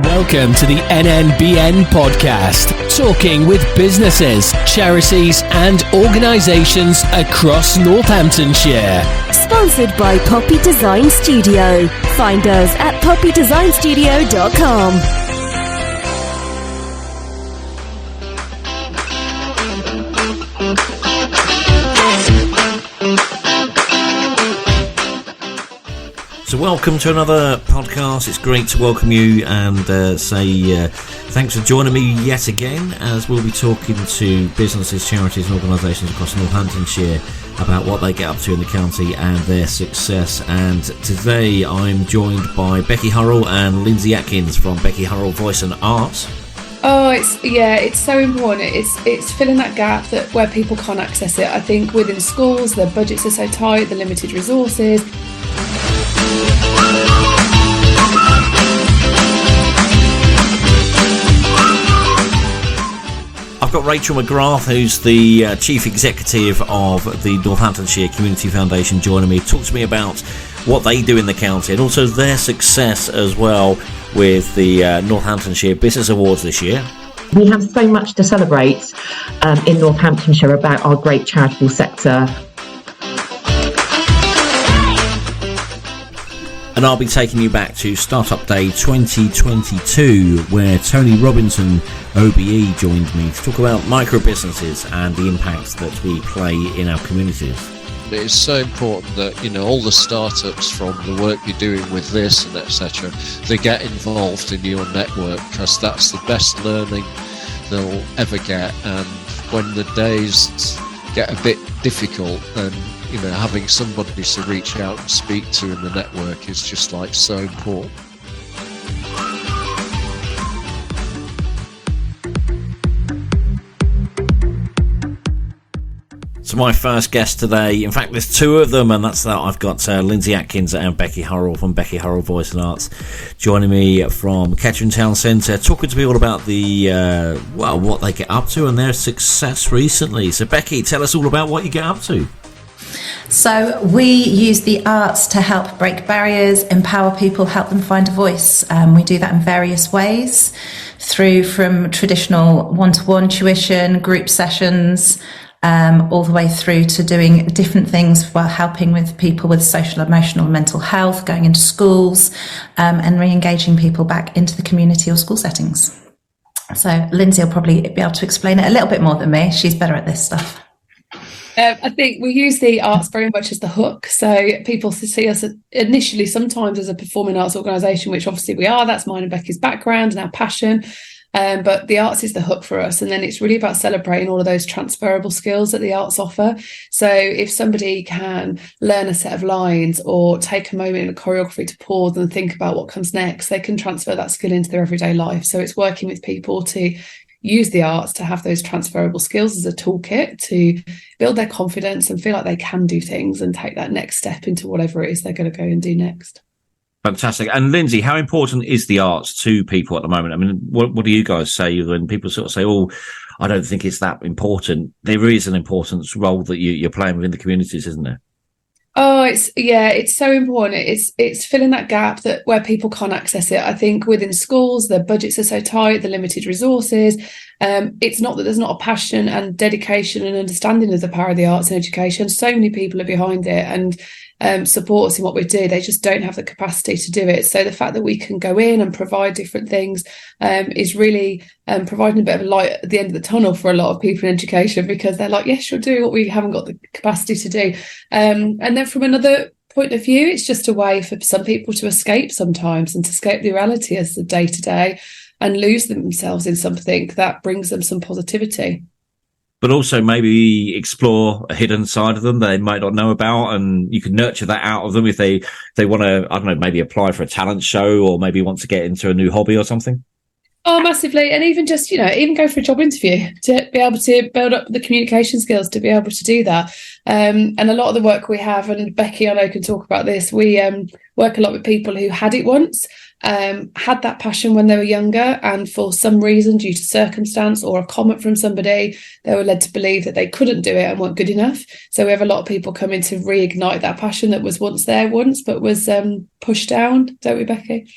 Welcome to the NNBN podcast, talking with businesses, charities and organisations across Northamptonshire. Sponsored by Poppy Design Studio. Find us at poppydesignstudio.com. So welcome to another podcast. It's great to welcome you and say thanks for joining me yet again, as we'll be talking to businesses, charities and organisations across Northamptonshire about what they get up to in the county and their success. And today I'm joined by Beccy Hurrell and Lindsey Atkins from Beccy Hurrell Voice Arts. Oh, it's so important. It's filling that gap that where people can't access it. I think within schools, their budgets are so tight, the limited resources. I've got Rachel McGrath, who's the Chief Executive of the Northamptonshire Community Foundation, joining me. Talk to me about what they do in the county and also their success as well with the Northamptonshire Business Awards this year. We have so much to celebrate in Northamptonshire about our great charitable sector. And I'll be taking you back to Startup Day 2022, where Tony Robinson OBE joined me to talk about micro businesses and the impact that we play in our communities. It's so important that, all the startups, from the work you're doing with this and etc., they get involved in your network, because that's the best learning they'll ever get. And when the days get a bit difficult, then having somebody to reach out and speak to in the network is just so important. So my first guest today, in fact there's two of them, and that's that. I've got Lindsey Atkins and Beccy Hurrell from Beccy Hurrell Voice Arts joining me from Kettering Town Centre, talking to me all about the what they get up to and their success recently. So Beccy, tell us all about what you get up to. So we use the arts to help break barriers, empower people, help them find a voice. We do that in various ways, from traditional one-to-one tuition, group sessions, all the way through to doing different things while helping with people with social, emotional and mental health, going into schools and re-engaging people back into the community or school settings. So Lindsey will probably be able to explain it a little bit more than me. She's better at this stuff. I think we use the arts very much as the hook. So people see us initially sometimes as a performing arts organisation, which obviously we are. That's mine and Becky's background and our passion. But the arts is the hook for us. And then it's really about celebrating all of those transferable skills that the arts offer. So if somebody can learn a set of lines or take a moment in a choreography to pause and think about what comes next, they can transfer that skill into their everyday life. So it's working with people to use the arts to have those transferable skills as a toolkit to build their confidence and feel like they can do things and take that next step into whatever it is they're going to go and do next. Fantastic. And Lindsey, how important is the arts to people at the moment? I mean, what do you guys say when people sort of say, oh, I don't think it's that important? There is an important role that you're playing within the communities, isn't there? Oh, it's so important. It's filling that gap that where people can't access it. I think within schools, their budgets are so tight, the limited resources. It's not that there's not a passion and dedication and understanding of the power of the arts and education. So many people are behind it and support us in what we do. They just don't have the capacity to do it. So the fact that we can go in and provide different things is really providing a bit of a light at the end of the tunnel for a lot of people in education, because they're like, yes, you'll do what we haven't got the capacity to do. And then from another point of view, it's just a way for some people to escape sometimes and to escape the reality as the day-to-day and lose themselves in something that brings them some positivity. But also maybe explore a hidden side of them they might not know about, and you can nurture that out of them if they want to, I don't know, maybe apply for a talent show or maybe want to get into a new hobby or something. Oh, massively. And even just, even go for a job interview to be able to build up the communication skills to be able to do that. And a lot of the work we have, and Beccy, I know, can talk about this, we work a lot with people who had it once, had that passion when they were younger, and for some reason, due to circumstance or a comment from somebody, they were led to believe that they couldn't do it and weren't good enough. So we have a lot of people coming to reignite that passion that was once there but was pushed down, don't we, Beccy?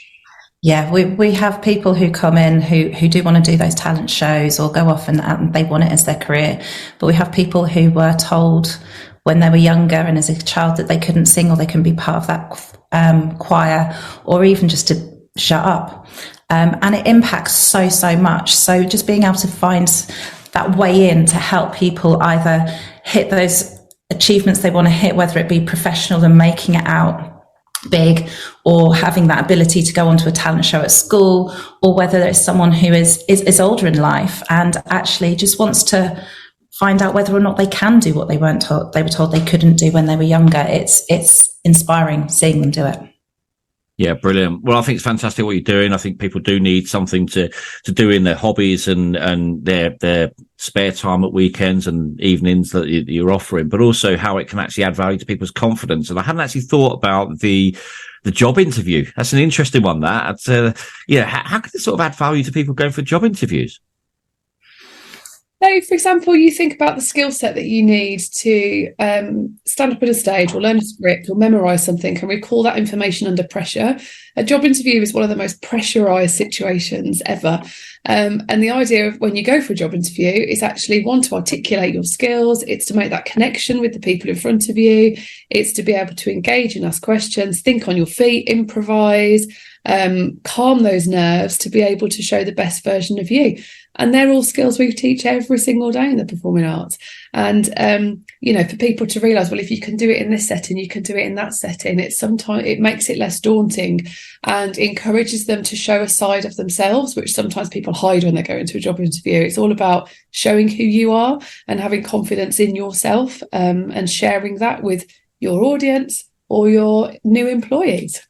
Yeah, we have people who come in who do want to do those talent shows or go off and they want it as their career. But we have people who were told when they were younger and as a child that they couldn't sing or they couldn't be part of that choir, or even just to shut up. And it impacts so much. So just being able to find that way in to help people either hit those achievements they want to hit, whether it be professional and making it out big, or having that ability to go onto a talent show at school, or whether it's someone who is older in life and actually just wants to find out whether or not they can do what they were told they couldn't do when they were younger. It's inspiring seeing them do it. Yeah, brilliant. Well, I think it's fantastic what you're doing. I think people do need something to do in their hobbies and their spare time at weekends and evenings that you're offering, but also how it can actually add value to people's confidence. And I hadn't actually thought about the job interview. That's an interesting one, that. How can it sort of add value to people going for job interviews? So, for example, you think about the skill set that you need to stand up at a stage or learn a script or memorise something and recall that information under pressure. A job interview is one of the most pressurised situations ever. And the idea of when you go for a job interview is actually, one, to articulate your skills. It's to make that connection with the people in front of you. It's to be able to engage and ask questions, think on your feet, improvise, calm those nerves to be able to show the best version of you. And they're all skills we teach every single day in the performing arts. And, for people to realise, well, if you can do it in this setting, you can do it in that setting. It makes it less daunting and encourages them to show a side of themselves, which sometimes people hide when they go into a job interview. It's all about showing who you are and having confidence in yourself, and sharing that with your audience or your new employees.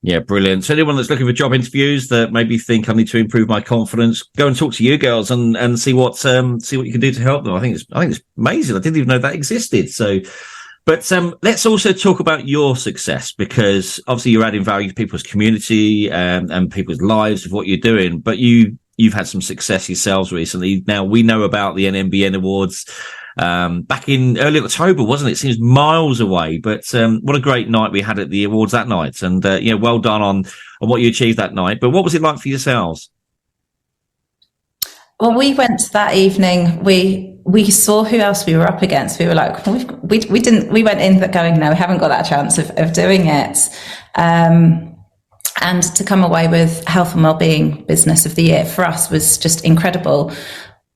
Yeah, brilliant. So anyone that's looking for job interviews that maybe think I need to improve my confidence, go and talk to you girls and see what you can do to help them. I think it's amazing. I didn't even know that existed. So, but let's also talk about your success, because obviously you're adding value to people's community and people's lives of what you're doing. But you've had some success yourselves recently. Now we know about the NNBN Awards. Back in early October, wasn't it? It seems miles away, but what a great night we had at the awards that night. And well done on what you achieved that night. But what was it like for yourselves? Well, we went that evening. We saw who else we were up against. We were like, we went in going, no, we haven't got that chance of doing it. And to come away with Health and Wellbeing Business of the Year for us was just incredible,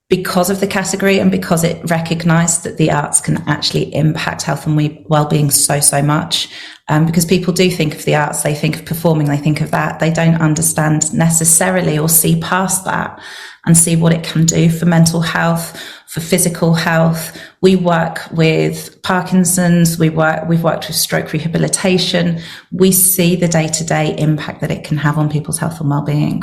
because of the category and because it recognised that the arts can actually impact health and well-being so much. Because people do think of the arts, they think of performing, they think of that. They don't understand necessarily or see past that and see what it can do for mental health, for physical health. We work with Parkinson's, we've worked with stroke rehabilitation. We see the day-to-day impact that it can have on people's health and well-being.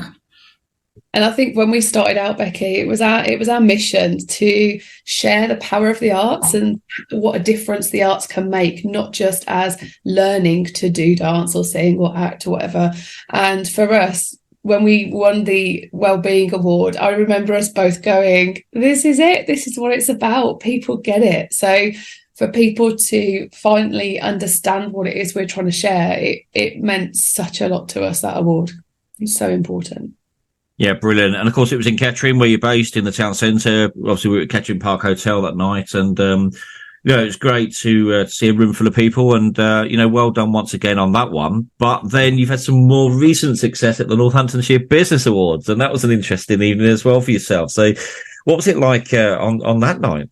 And I think when we started out, Becky, it was our mission to share the power of the arts and what a difference the arts can make, not just as learning to do dance or sing or act or whatever. And for us, when we won the Wellbeing Award, I remember us both going, this is it. This is what it's about. People get it. So for people to finally understand what it is we're trying to share, it meant such a lot to us, that award. It's so important. Yeah, brilliant. And of course, it was in Kettering, where you're based in the town centre. Obviously, we were at Kettering Park Hotel that night. And, it was great to see a room full of people. And, well done once again on that one. But then you've had some more recent success at the Northamptonshire Business Awards. And that was an interesting evening as well for yourself. So what was it like on that night?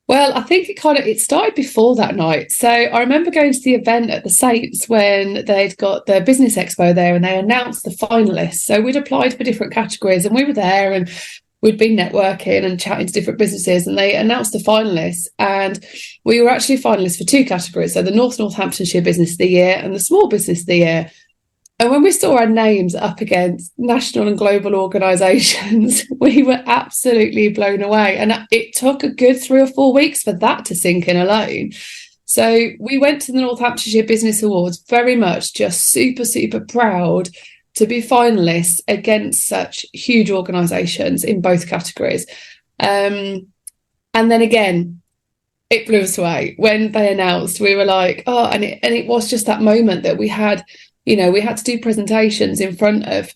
Well, I think it started before that night. So I remember going to the event at the Saints when they'd got the business expo there and they announced the finalists. So we'd applied for different categories and we were there and we'd been networking and chatting to different businesses, and they announced the finalists, and we were actually finalists for two categories. So the Northamptonshire Business of the Year and the Small Business of the Year. And when we saw our names up against national and global organisations, we were absolutely blown away. And it took a good 3 or 4 weeks for that to sink in alone. So we went to the Northamptonshire Business Awards very much just super, super proud to be finalists against such huge organisations in both categories. And then again, it blew us away. When they announced, we were like, oh, and it was just that moment that we had, we had to do presentations in front of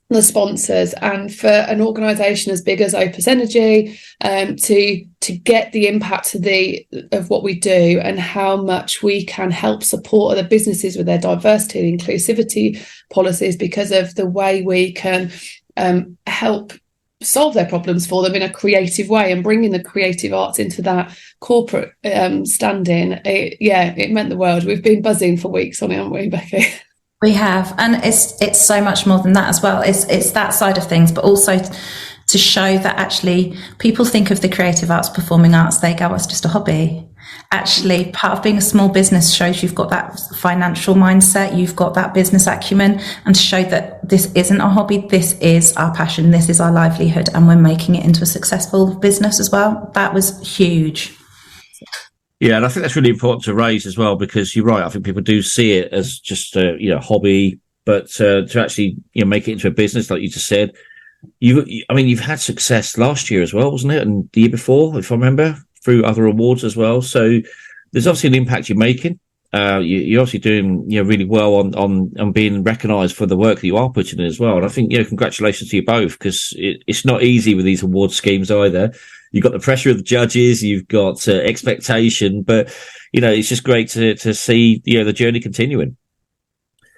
the sponsors, and for an organisation as big as Opus Energy to get the impact of what we do and how much we can help support other businesses with their diversity and inclusivity policies because of the way we can help solve their problems for them in a creative way, and bringing the creative arts into that corporate standing, it meant the world. We've been buzzing for weeks on it, haven't we, Becky? We have, and it's so much more than that as well. It's that side of things, but also to show that actually people think of the creative arts, performing arts, they go, it's just a hobby. Actually, part of being a small business shows you've got that financial mindset, you've got that business acumen, and to show that this isn't a hobby, this is our passion, this is our livelihood, and we're making it into a successful business as well. That was huge. Yeah, and I think that's really important to raise as well, because you're right. I think people do see it as just a hobby, but to actually make it into a business, like you just said, you've had success last year as well, wasn't it? And the year before, if I remember, through other awards as well. So there's obviously an impact you're making. You're obviously doing really well on being recognised for the work that you are putting in as well. And I think congratulations to you both, because it's not easy with these award schemes either. You've got the pressure of the judges, you've got expectation, but it's just great to see the journey continuing.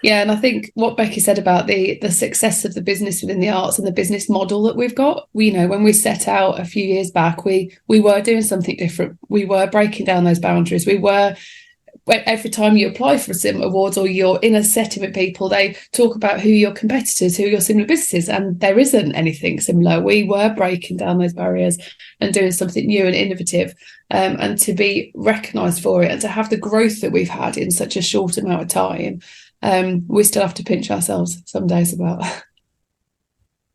Yeah, and I think what Becky said about the success of the business within the arts and the business model that we've got, when we set out a few years back, we were doing something different. We were breaking down those boundaries. We were, every time you apply for some awards or you're in a setting with people, they talk about who your competitors, who your similar businesses, and there isn't anything similar. We were breaking down those barriers and doing something new and innovative, and to be recognised for it and to have the growth that we've had in such a short amount of time, we still have to pinch ourselves some days about.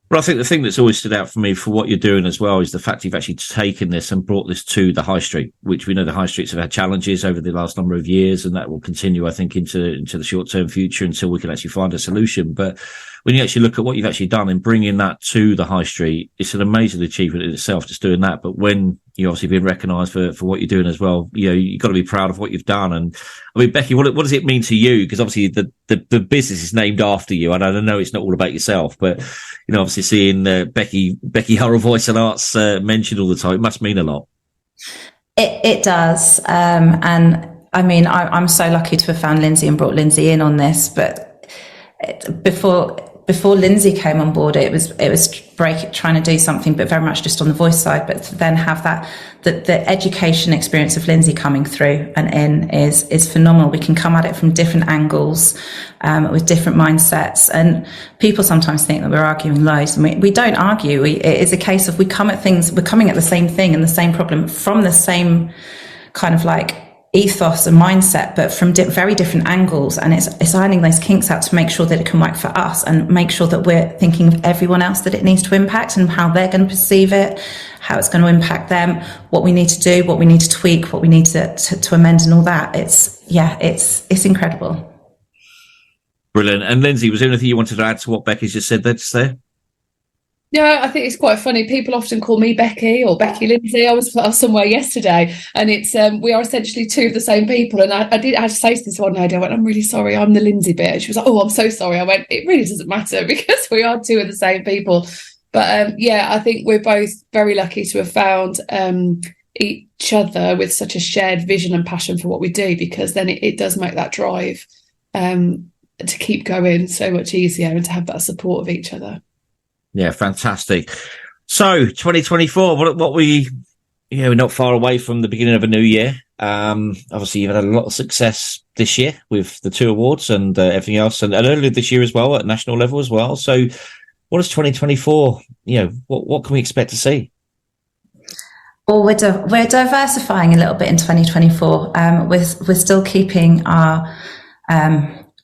But I think the thing that's always stood out for me for what you're doing as well is the fact you've actually taken this and brought this to the high street, which we know the high streets have had challenges over the last number of years, and that will continue, I think, into the short-term future until we can actually find a solution. But when you actually look at what you've actually done in bringing that to the high street, it's an amazing achievement in itself, just doing that. But when you've obviously been recognised for what you're doing as well, you've got to be proud of what you've done. And I mean, Becky, what does it mean to you? Because obviously the business is named after you, and I know it's not all about yourself, but obviously seeing Beccy Hurrell Voice Arts mentioned all the time, it must mean a lot. It does, and I mean, I'm so lucky to have found Lindsey and brought Lindsey in on this. But before Lindsey came on board, it was trying to do something, but very much just on the voice side. But to then have the education experience of Lindsey coming through and in is phenomenal. We can come at it from different angles, with different mindsets. And people sometimes think that we're arguing loads, and we don't argue. It is a case of we're coming at the same thing and the same problem from the same kind of ethos and mindset, but from very different angles, and it's ironing those kinks out to make sure that it can work for us and make sure that we're thinking of everyone else that it needs to impact and how they're going to perceive it, how it's going to impact them, what we need to do, what we need to tweak, what we need to amend, and all that. It's incredible. Brilliant. And Lindsey, was there anything you wanted to add to what Becky's just said there? Yeah, I think it's quite funny. People often call me Becky or Becky Lindsey. I was somewhere yesterday, and it's we are essentially two of the same people. And I had to say to this one lady, I went, "I'm really sorry, I'm the Lindsey bit." And she was like, "Oh, I'm so sorry." I went, "It really doesn't matter because we are two of the same people." But I think we're both very lucky to have found each other with such a shared vision and passion for what we do, because then it does make that drive to keep going so much easier and to have that support of each other. Yeah, fantastic. So 2024, what we're not far away from the beginning of a new year. Obviously you've had a lot of success this year with the 2 awards and everything else, and earlier this year as well at national level as well. So what is 2024? What can we expect to see? Well, we're diversifying a little bit in 2024. We're still keeping our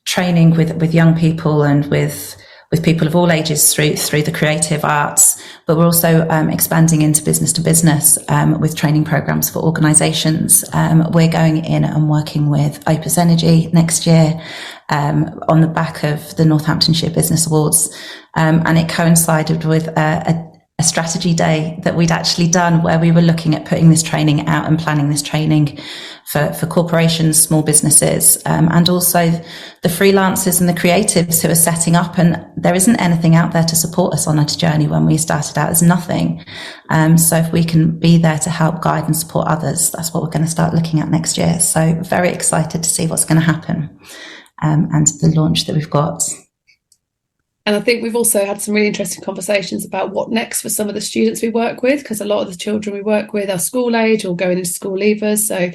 training with young people and with people of all ages through the creative arts, but we're also expanding into business to business with training programs for organisations. We're going in and working with Opus Energy next year on the back of the Northamptonshire Business Awards, and it coincided with a strategy day that we'd actually done, where we were looking at putting this training out and planning this training for corporations, small businesses, and also the freelancers and the creatives who are setting up. And there isn't anything out there to support us on a journey. When we started out, there's nothing. So if we can be there to help guide and support others, that's what we're going to start looking at next year. So very excited to see what's going to happen, and the launch that we've got. And I think we've also had some really interesting conversations about what next for some of the students we work with, because a lot of the children we work with are school age or going into school leavers. So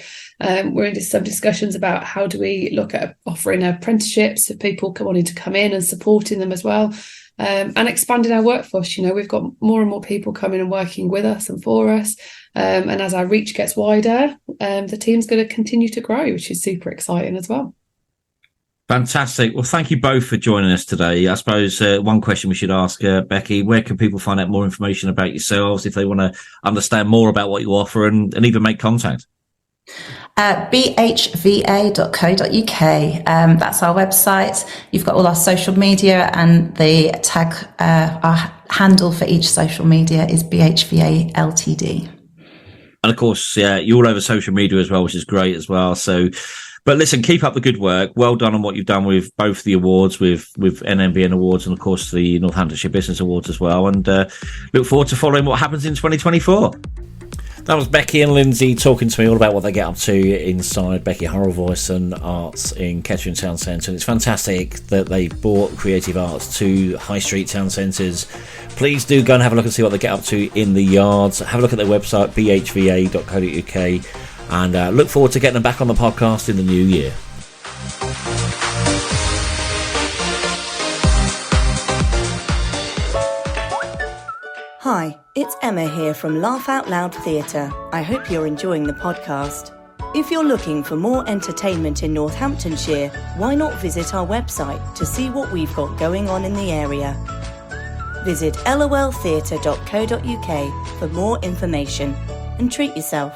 we're into some discussions about how do we look at offering apprenticeships for people wanting to come in and supporting them as well, and expanding our workforce. We've got more and more people coming and working with us and for us. And as our reach gets wider, the team's going to continue to grow, which is super exciting as well. Fantastic. Well, thank you both for joining us today. I suppose one question we should ask, Becky, where can people find out more information about yourselves if they want to understand more about what you offer and even make contact? bhva.co.uk. That's our website. You've got all our social media, and the tag, our handle for each social media is BHVA Ltd. And of course, you're all over social media as well, which is great as well. So, but listen, keep up the good work. Well done on what you've done with both the awards, with NNBN awards, and of course the Northamptonshire Business Awards as well. And look forward to following what happens in 2024. That was Becky and Lindsey talking to me all about what they get up to inside Beccy Hurrell Voice Arts in Kettering Town Centre. And it's fantastic that they brought creative arts to high street town centres. Please do go and have a look and see what they get up to in the yards. Have a look at their website, bhva.co.uk, and look forward to getting them back on the podcast in the new year. Hi, it's Emma here from Laugh Out Loud Theatre. I hope you're enjoying the podcast. If you're looking for more entertainment in Northamptonshire, why not visit our website to see what we've got going on in the area. Visit loltheatre.co.uk for more information and treat yourself.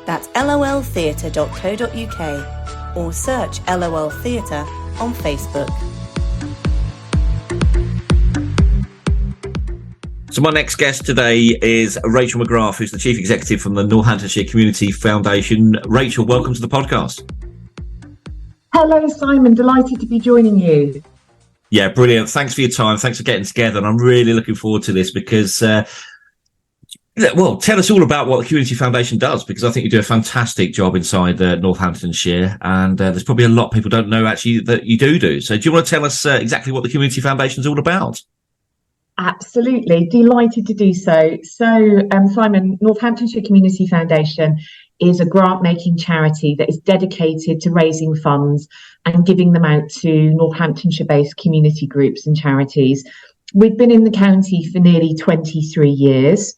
That's loltheatre.co.uk or search LOL Theatre on Facebook. So my next guest today is Rachel McGrath, who's the Chief Executive from the Northamptonshire Community Foundation. Rachel, welcome to the podcast. Hello, Simon. Delighted to be joining you. Yeah, brilliant. Thanks for your time. Thanks for getting together. And I'm really looking forward to this because, tell us all about what the Community Foundation does, because I think you do a fantastic job inside Northamptonshire. And there's probably a lot of people don't know actually that you do. So do you want to tell us exactly what the Community Foundation is all about? Absolutely. Delighted to do so. So, Simon, Northamptonshire Community Foundation is a grant-making charity that is dedicated to raising funds and giving them out to Northamptonshire-based community groups and charities. We've been in the county for nearly 23 years,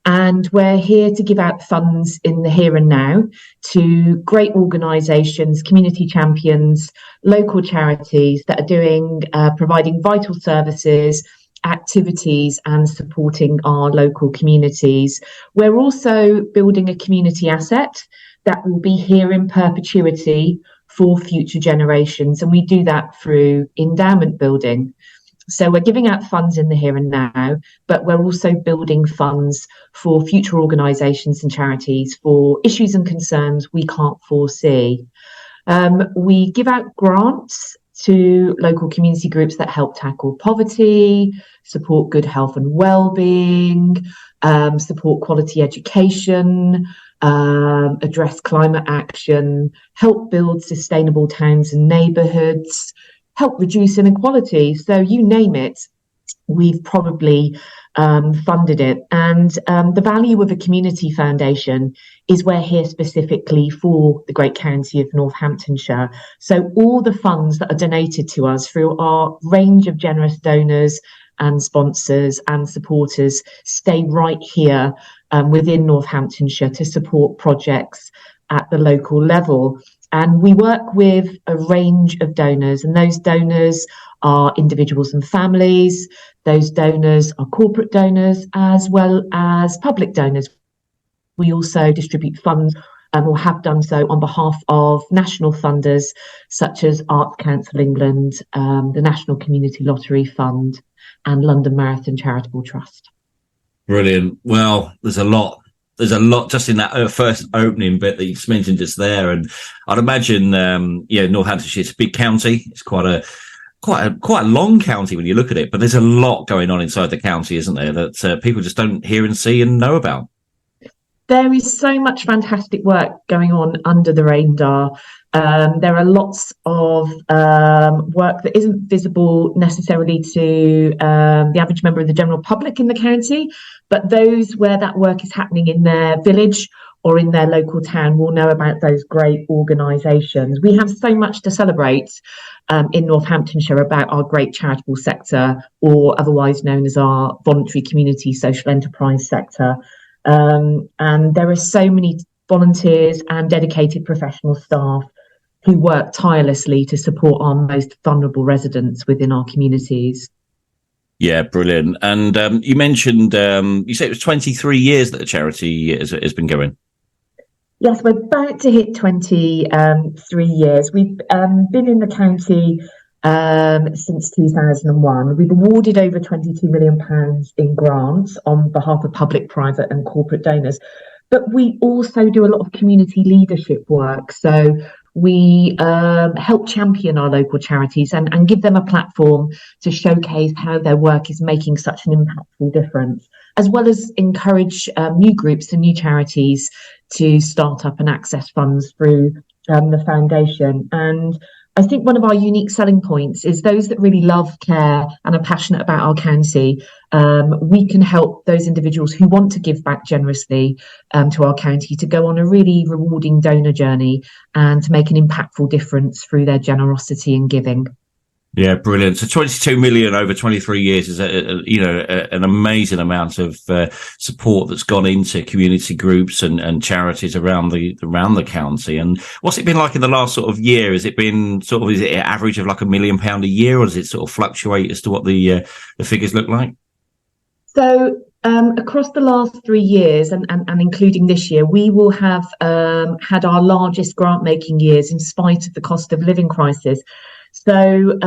and we're here to give out funds in the here and now to great organisations, community champions, local charities that are doing, providing vital services, activities and supporting our local communities. We're also building a community asset that will be here in perpetuity for future generations, and we do that through endowment building. So we're giving out funds in the here and now, but we're also building funds for future organisations and charities for issues and concerns we can't foresee. We give out grants to local community groups that help tackle poverty, support good health and well-being, support quality education, address climate action, help build sustainable towns and neighbourhoods, help reduce inequality. So you name it, we've probably funded it. And the value of a community foundation is we're here specifically for the great county of Northamptonshire. So all the funds that are donated to us through our range of generous donors and sponsors and supporters stay right here within Northamptonshire to support projects at the local level. And we work with a range of donors, and those donors are individuals and families. Those donors are corporate donors as well as public donors. We also distribute funds or have done so on behalf of national funders such as Arts Council England, the National Community Lottery Fund. and London Marathon Charitable Trust. Brilliant. Well, there's a lot just in that first opening bit that you just mentioned just there. And I'd imagine, Northamptonshire is a big county. It's quite a long county when you look at it, but there's a lot going on inside the county, isn't there, that people just don't hear and see and know about? There is so much fantastic work going on under the radar. There are lots of work that isn't visible necessarily to the average member of the general public in the county, but those where that work is happening in their village or in their local town will know about those great organisations. We have so much to celebrate in Northamptonshire about our great charitable sector, or otherwise known as our voluntary community social enterprise sector. And there are so many volunteers and dedicated professional staff who work tirelessly to support our most vulnerable residents within our communities. Yeah, brilliant. And you mentioned, you said it was 23 years that the charity has been going. Yes, we're about to hit 23 years. We've been in the county since 2001. We've awarded over £22 million in grants on behalf of public, private and corporate donors. But we also do a lot of community leadership work. So we help champion our local charities and give them a platform to showcase how their work is making such an impactful difference, as well as encourage new groups and new charities to start up and access funds through the foundation. And I think one of our unique selling points is those that really love, care and are passionate about our county. We can help those individuals who want to give back generously to our county to go on a really rewarding donor journey and to make an impactful difference through their generosity and giving. Yeah, brilliant. So 22 million over 23 years is an amazing amount of support that's gone into community groups and charities around the county. And what's it been like in the last sort of year? Has it been is it an average of like £1 million a year, or does it sort of fluctuate as to what the figures look like? So across the last 3 years and including this year, we will have had our largest grant making years in spite of the cost of living crisis. So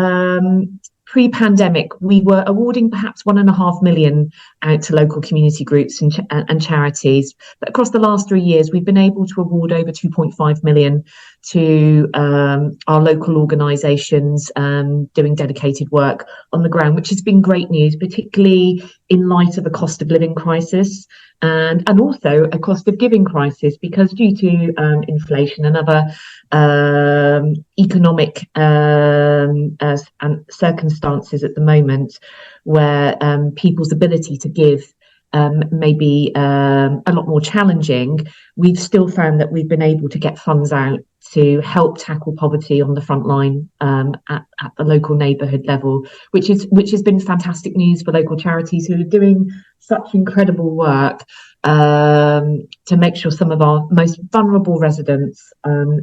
pre-pandemic, we were awarding perhaps £1.5 million out to local community groups and charities. But across the last 3 years, we've been able to award over £2.5 million to our local organisations doing dedicated work on the ground, which has been great news, particularly in light of the cost of living crisis and also a cost of giving crisis, because due to inflation and other economic and circumstances at the moment, where people's ability to give may be a lot more challenging, we've still found that we've been able to get funds out to help tackle poverty on the front line at the local neighbourhood level, which has been fantastic news for local charities who are doing such incredible work to make sure some of our most vulnerable residents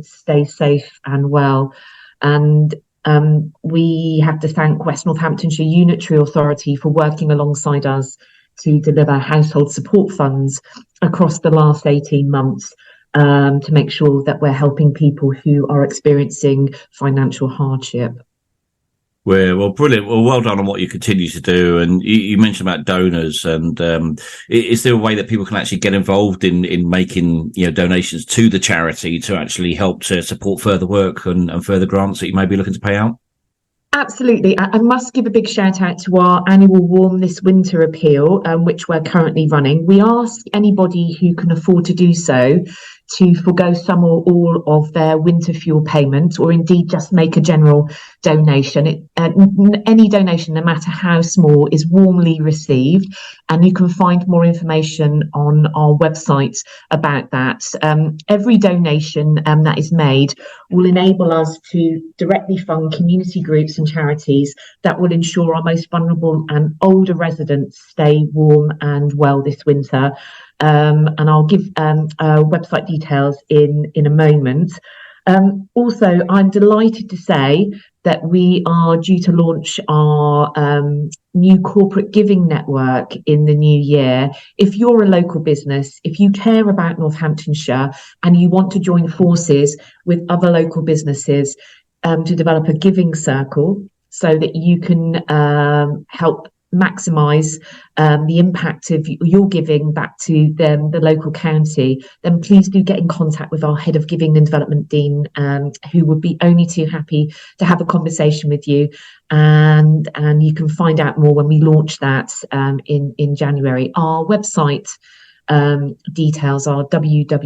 stay safe and well. And we have to thank West Northamptonshire Unitary Authority for working alongside us to deliver household support funds across the last 18 months to make sure that we're helping people who are experiencing financial hardship. Well, brilliant. Well done on what you continue to do. And you mentioned about donors, and is there a way that people can actually get involved in making donations to the charity to actually help to support further work and further grants that you may be looking to pay out? Absolutely. I must give a big shout out to our annual Warm This Winter appeal, which we're currently running. We ask anybody who can afford to do so to forgo some or all of their winter fuel payment, or indeed just make a general donation. Any donation, no matter how small, is warmly received, and you can find more information on our website about that. Every donation that is made will enable us to directly fund community groups and charities that will ensure our most vulnerable and older residents stay warm and well this winter. And I'll give website details in a moment. Also, I'm delighted to say that we are due to launch our new corporate giving network in the new year. If you're a local business, if you care about Northamptonshire and you want to join forces with other local businesses to develop a giving circle so that you can help maximise the impact of your giving back to the local county, then please do get in contact with our Head of Giving and Development Dean, who would be only too happy to have a conversation with you. And you can find out more when we launch that in January. Our website details are www.ncf.uk.com,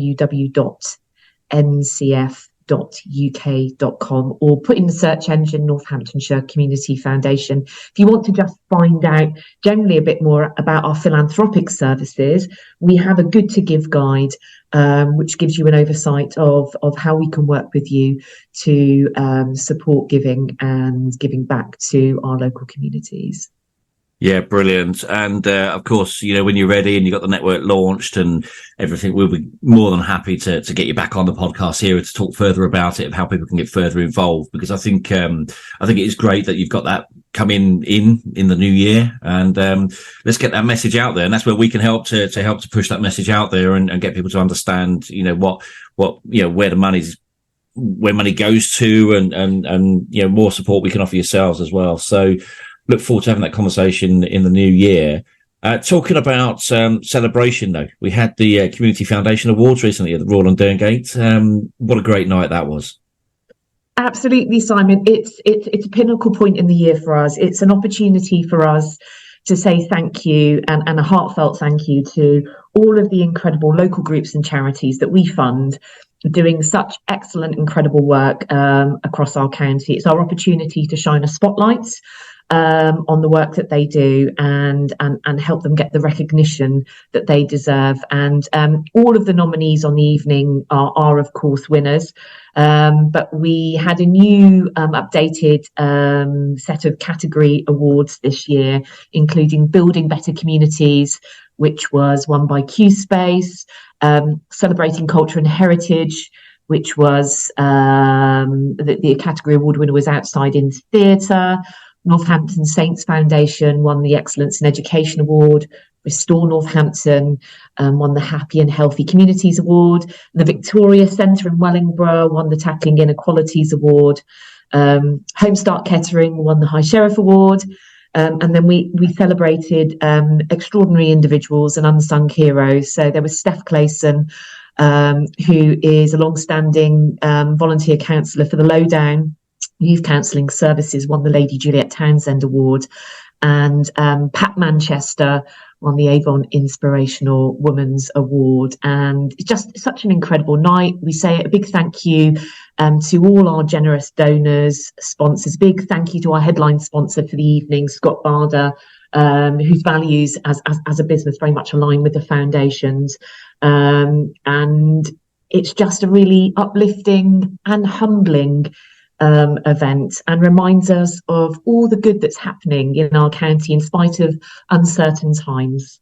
or put in the search engine Northamptonshire Community Foundation. If you want to just find out generally a bit more about our philanthropic services, we have a Good to Give guide, which gives you an oversight of how we can work with you to support giving and giving back to our local communities. Yeah, brilliant. And of course, when you're ready and you've got the network launched and everything, we'll be more than happy to get you back on the podcast here to talk further about it, of how people can get further involved, because I think it is great that you've got that coming in the new year, and let's get that message out there. And that's where we can help to push that message out there and get people to understand, what where money goes to, and more support we can offer yourselves as well. So look forward to having that conversation in the new year. Talking about celebration, though, we had the Community Foundation Awards recently at the Royal and Derngate. What a great night that was. Absolutely, Simon. It's a pinnacle point in the year for us. It's an opportunity for us to say thank you, and a heartfelt thank you to all of the incredible local groups and charities that we fund, doing such excellent, incredible work across our county. It's our opportunity to shine a spotlight on the work that they do and help them get the recognition that they deserve. And all of the nominees on the evening are of course winners. But we had a new updated set of category awards this year, including Building Better Communities, which was won by Q Space, Celebrating Culture and Heritage, which was the category award winner was Outside in Theatre. Northampton Saints Foundation won the Excellence in Education Award. Restore Northampton won the Happy and Healthy Communities Award. The Victoria Centre in Wellingborough won the Tackling Inequalities Award. Homestart Kettering won the High Sheriff Award. And then we celebrated extraordinary individuals and unsung heroes. So there was Steph Clayson, who is a long-standing volunteer counsellor for the Lowdown Youth Counselling Services, won the Lady Juliet Townsend Award, and Pat Manchester won the Avon Inspirational Women's Award. And it's just such an incredible night. We say a big thank you to all our generous donors, sponsors. Big thank you to our headline sponsor for the evening, Scott Barder, whose values as a business very much align with the foundation's. And it's just a really uplifting and humbling event, and reminds us of all the good that's happening in our county in spite of uncertain times.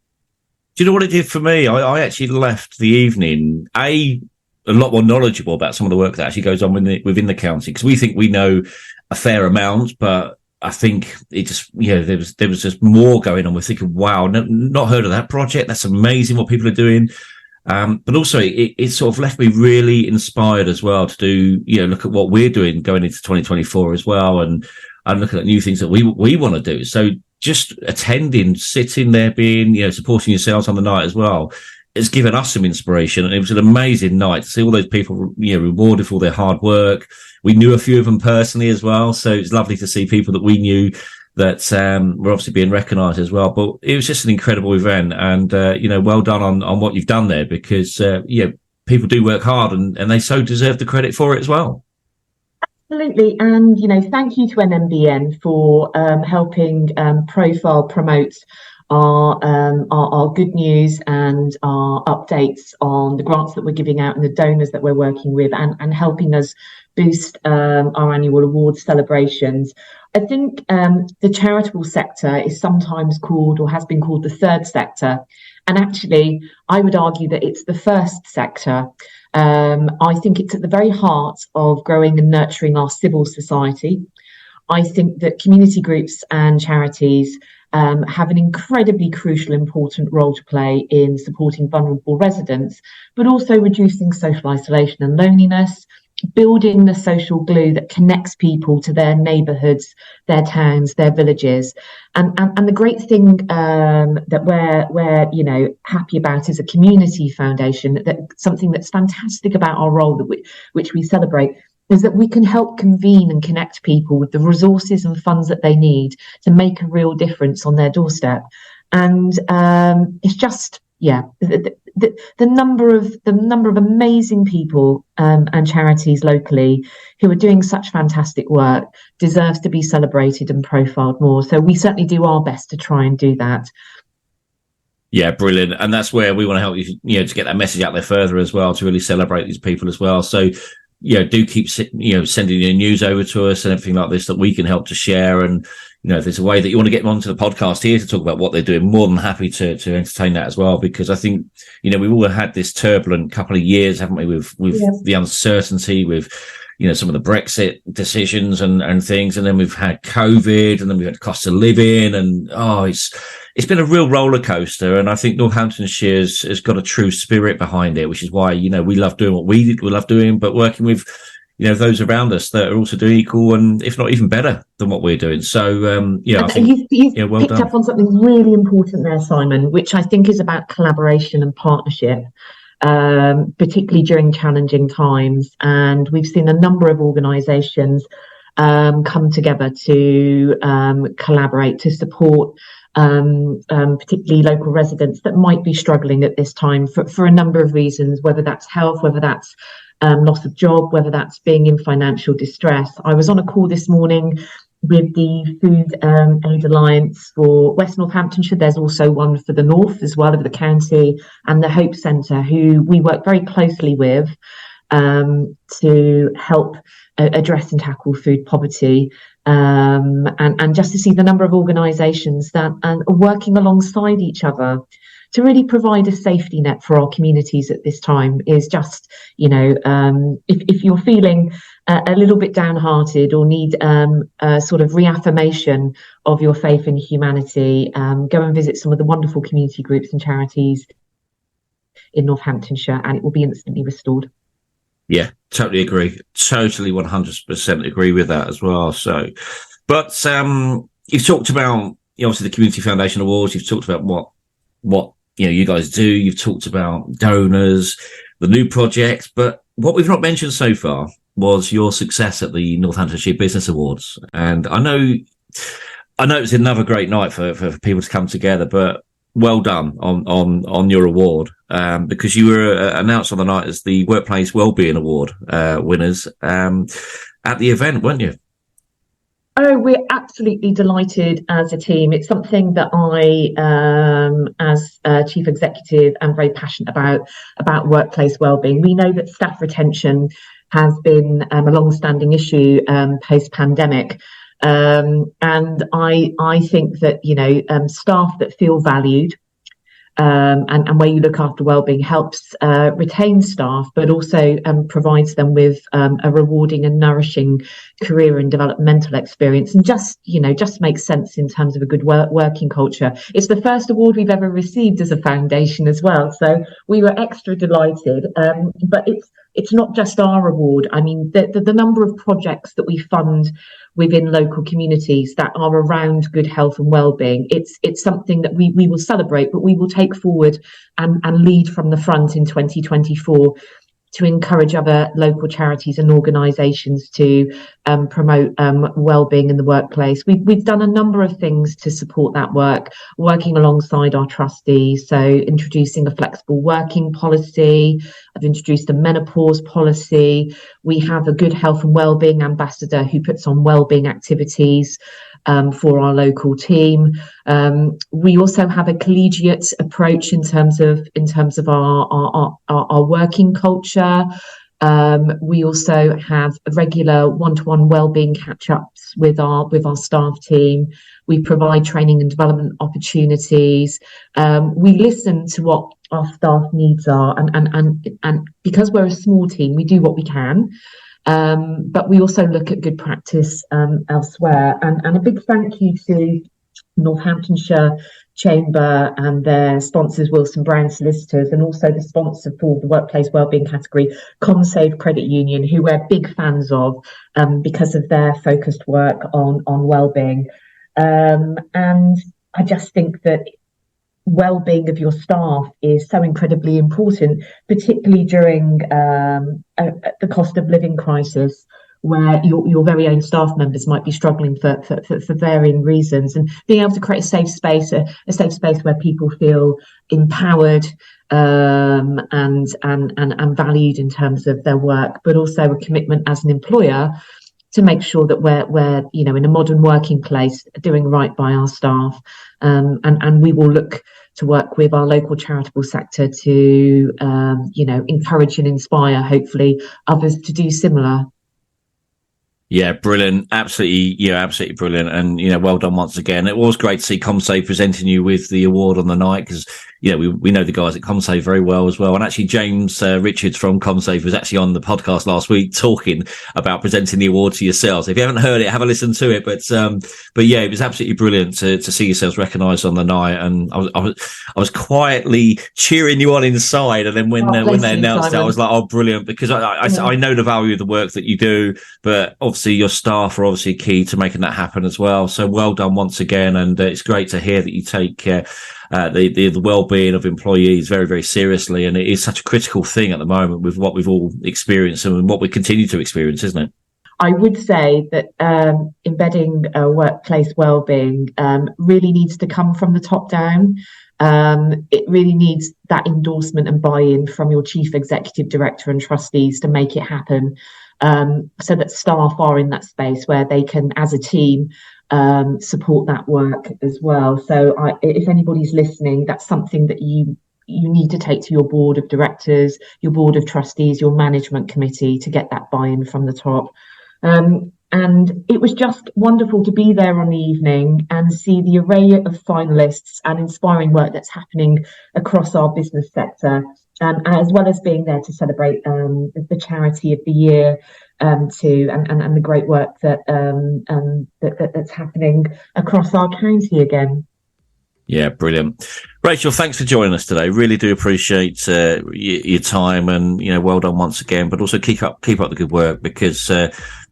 Do you know what it did for me? I actually left the evening a lot more knowledgeable about some of the work that actually goes on within the county, because we think we know a fair amount, but I think it just, there was just more going on. We're thinking, wow, not heard of that project. That's amazing what people are doing. But also it sort of left me really inspired as well to do, look at what we're doing going into 2024 as well, and looking at new things that we want to do. So just attending, sitting there, being, supporting yourselves on the night as well, it's given us some inspiration. And it was an amazing night to see all those people, rewarded for all their hard work. We knew a few of them personally as well. So it's lovely to see people that we knew that were obviously being recognised as well. But it was just an incredible event, and well done on what you've done there, because people do work hard, and they so deserve the credit for it as well. Absolutely, and thank you to NNBN for helping promote our good news and our updates on the grants that we're giving out and the donors that we're working with, and helping us boost our annual awards celebrations. I think the charitable sector is sometimes called, or has been called, the third sector. And actually, I would argue that it's the first sector. I think it's at the very heart of growing and nurturing our civil society. I think that community groups and charities have an incredibly crucial, important role to play in supporting vulnerable residents, but also reducing social isolation and loneliness, building the social glue that connects people to their neighbourhoods, their towns, their villages. And the great thing that we're happy about as a community foundation, that something that's fantastic about our role, which we celebrate, is that we can help convene and connect people with the resources and funds that they need to make a real difference on their doorstep. And it's just, the number of amazing people and charities locally who are doing such fantastic work deserves to be celebrated and profiled more. So we certainly do our best to try and do that. Yeah, brilliant. And that's where we want to help you, to get that message out there further as well, to really celebrate these people as well. So, do keep, sending your news over to us and everything like this that we can help to share. And, if there's a way that you want to get them onto the podcast here to talk about what they're doing, more than happy to entertain that as well. Because I think, we've all had this turbulent couple of years, haven't we, with the uncertainty, with, some of the Brexit decisions and things. And then we've had COVID, and then we've had cost of living, and it's been a real roller coaster. And I think Northamptonshire has got a true spirit behind it, which is why, we love doing what we love doing, but working with, those around us that are also doing equal and if not even better than what we're doing. So, I think you've well picked done. up on something really important there, Simon, which I think is about collaboration and partnership, particularly during challenging times. And we've seen a number of organisations come together to collaborate to support particularly local residents that might be struggling at this time for a number of reasons, whether that's health, whether that's loss of job, whether that's being in financial distress. I was on a call this morning with the Food Aid Alliance for West Northamptonshire. There's also one for the North as well, of the county, and the Hope Centre, who we work very closely with to help address and tackle food poverty. And just to see the number of organisations that are working alongside each other to really provide a safety net for our communities at this time is just, if you're feeling a little bit downhearted or need a sort of reaffirmation of your faith in humanity, go and visit some of the wonderful community groups and charities in Northamptonshire, and it will be instantly restored. Yeah, totally agree. Totally 100% agree with that as well. So, but you've talked about, obviously, the Community Foundation Awards. You've talked about what you guys do. You've talked about donors, the new projects, but what we've not mentioned so far was your success at the Northamptonshire Business Awards. And I know it's another great night for people to come together, but well done on your award, because you were announced on the night as the Workplace Wellbeing Award winners at the event, weren't you? Oh, we're absolutely delighted as a team. It's something that I, as Chief Executive, am very passionate about workplace wellbeing. We know that staff retention has been a long-standing issue post-pandemic. And I think that, staff that feel valued and where you look after wellbeing helps retain staff, but also provides them with a rewarding and nourishing career and developmental experience, and just makes sense in terms of a good working culture. It's the first award we've ever received as a foundation as well, so we were extra delighted. But it's not just our award. I mean, the number of projects that we fund within local communities that are around good health and wellbeing, it's something that we will celebrate, but we will take forward and lead from the front in 2024 to encourage other local charities and organisations to promote wellbeing in the workplace. We've done a number of things to support that work, working alongside our trustees. So introducing a flexible working policy. I've introduced a menopause policy. We have a good health and wellbeing ambassador who puts on wellbeing activities for our local team. We also have a collegiate approach in terms of our working culture. We also have regular one-to-one wellbeing catch-ups with our staff team. We provide training and development opportunities. We listen to what our staff needs are, and because we're a small team, we do what we can. But we also look at good practice elsewhere. And a big thank you to Northamptonshire Chamber and their sponsors, Wilson Brown Solicitors, and also the sponsor for the workplace wellbeing category, ComSave Credit Union, who we're big fans of because of their focused work on wellbeing. And I just think that well-being of your staff is so incredibly important, particularly during the cost of living crisis, where your very own staff members might be struggling for varying reasons, and being able to create a safe space where people feel empowered and valued in terms of their work, but also a commitment as an employer to make sure that we're in a modern working place doing right by our staff, and we will look to work with our local charitable sector to encourage and inspire hopefully others to do similar. Yeah, brilliant. Absolutely brilliant. And, well done once again. It was great to see ComSave presenting you with the award on the night because, we know the guys at ComSave very well as well. And actually, James Richards from ComSave was actually on the podcast last week talking about presenting the award to yourselves. If you haven't heard it, have a listen to it. But yeah, it was absolutely brilliant to see yourselves recognised on the night. And I was quietly cheering you on inside. And then when they announced it, I was like, oh, brilliant, because I know the value of the work that you do, but obviously your staff are obviously key to making that happen as well. So well done once again. And it's great to hear that you take the well-being of employees very, very seriously. And it is such a critical thing at the moment with what we've all experienced and what we continue to experience, isn't it? I would say that embedding workplace well-being really needs to come from the top down. It really needs that endorsement and buy-in from your chief executive director and trustees to make it happen, so that staff are in that space where they can, as a team, support that work as well. So if anybody's listening, that's something that you need to take to your board of directors, your board of trustees, your management committee to get that buy-in from the top. And it was just wonderful to be there on the evening and see the array of finalists and inspiring work that's happening across our business sector, as well as being there to celebrate the charity of the year and the great work that's happening across our county again. Yeah, brilliant. Rachel, thanks for joining us today. Really do appreciate your time, and well done once again. But also keep up the good work, because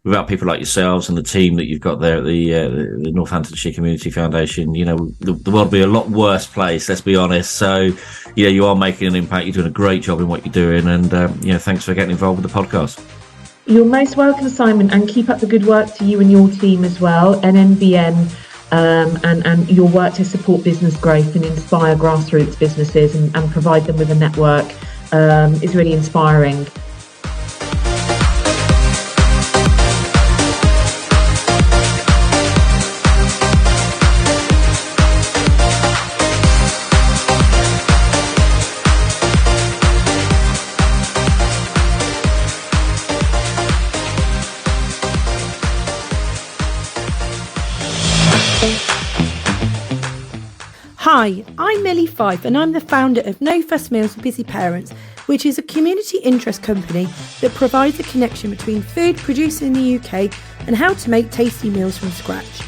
without people like yourselves and the team that you've got there at the Northamptonshire Community Foundation, the world would be a lot worse place. Let's be honest. So, you are making an impact. You're doing a great job in what you're doing, and thanks for getting involved with the podcast. You're most welcome, Simon, and keep up the good work to you and your team as well. NNBN. And your work to support business growth and inspire grassroots businesses and provide them with a network is really inspiring. Hi, I'm Millie Fife and I'm the founder of No Fuss Meals for Busy Parents, which is a community interest company that provides a connection between food produced in the UK and how to make tasty meals from scratch.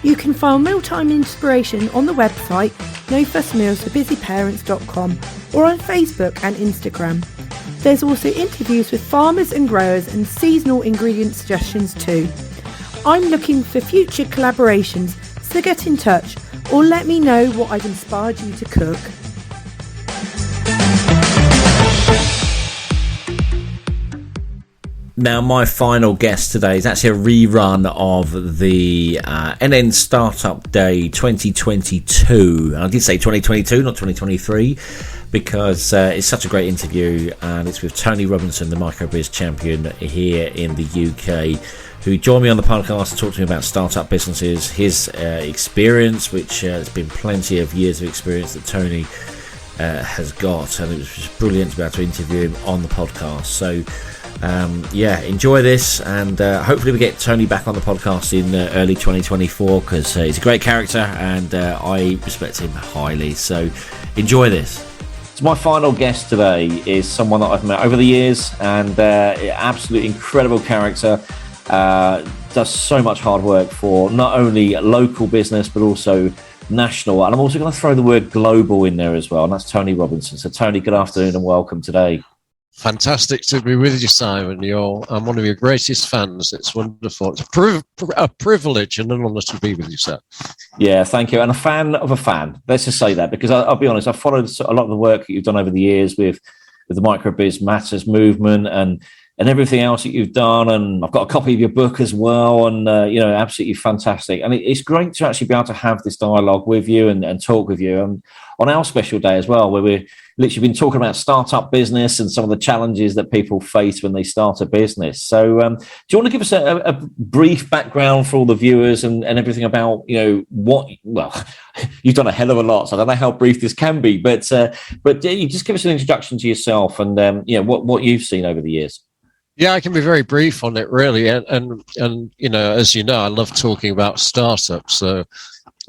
You can find mealtime inspiration on the website nofussmealsforbusyparents.com or on Facebook and Instagram. There's also interviews with farmers and growers and seasonal ingredient suggestions too. I'm looking for future collaborations, so get in touch or let me know what I've inspired you to cook. Now, my final guest today is actually a rerun of the NN Startup Day 2022. And I did say 2022, not 2023, because it's such a great interview, and it's with Tony Robinson, the microbiz champion here in the UK, who joined me on the podcast to talk to me about startup businesses, his experience, which has been plenty of years of experience that Tony has got, and it was just brilliant to be able to interview him on the podcast. So enjoy this, and hopefully we get Tony back on the podcast in early 2024, because he's a great character and I respect him highly. So enjoy this. So my final guest today is someone that I've met over the years, and absolutely incredible character. Does so much hard work for not only local business but also national. And I'm also going to throw the word global in there as well, and that's Tony Robinson. So Tony, good afternoon and welcome today. Fantastic to be with you, Simon. I'm one of your greatest fans. It's wonderful. It's a privilege and an honour to be with you, sir. Yeah, thank you. And a fan of a fan. Let's just say that, because I'll be honest, I've followed a lot of the work that you've done over the years with the Microbiz Matters movement and everything else that you've done. And I've got a copy of your book as well. And, absolutely fantastic. And it's great to actually be able to have this dialogue with you and talk with you. And on our special day as well, where we're literally been talking about startup business and some of the challenges that people face when they start a business. So do you want to give us a brief background for all the viewers and everything about, you've done a hell of a lot, so I don't know how brief this can be, but you just give us an introduction to yourself and, what you've seen over the years. Yeah, I can be very brief on it, really. And as you know, I love talking about startups. So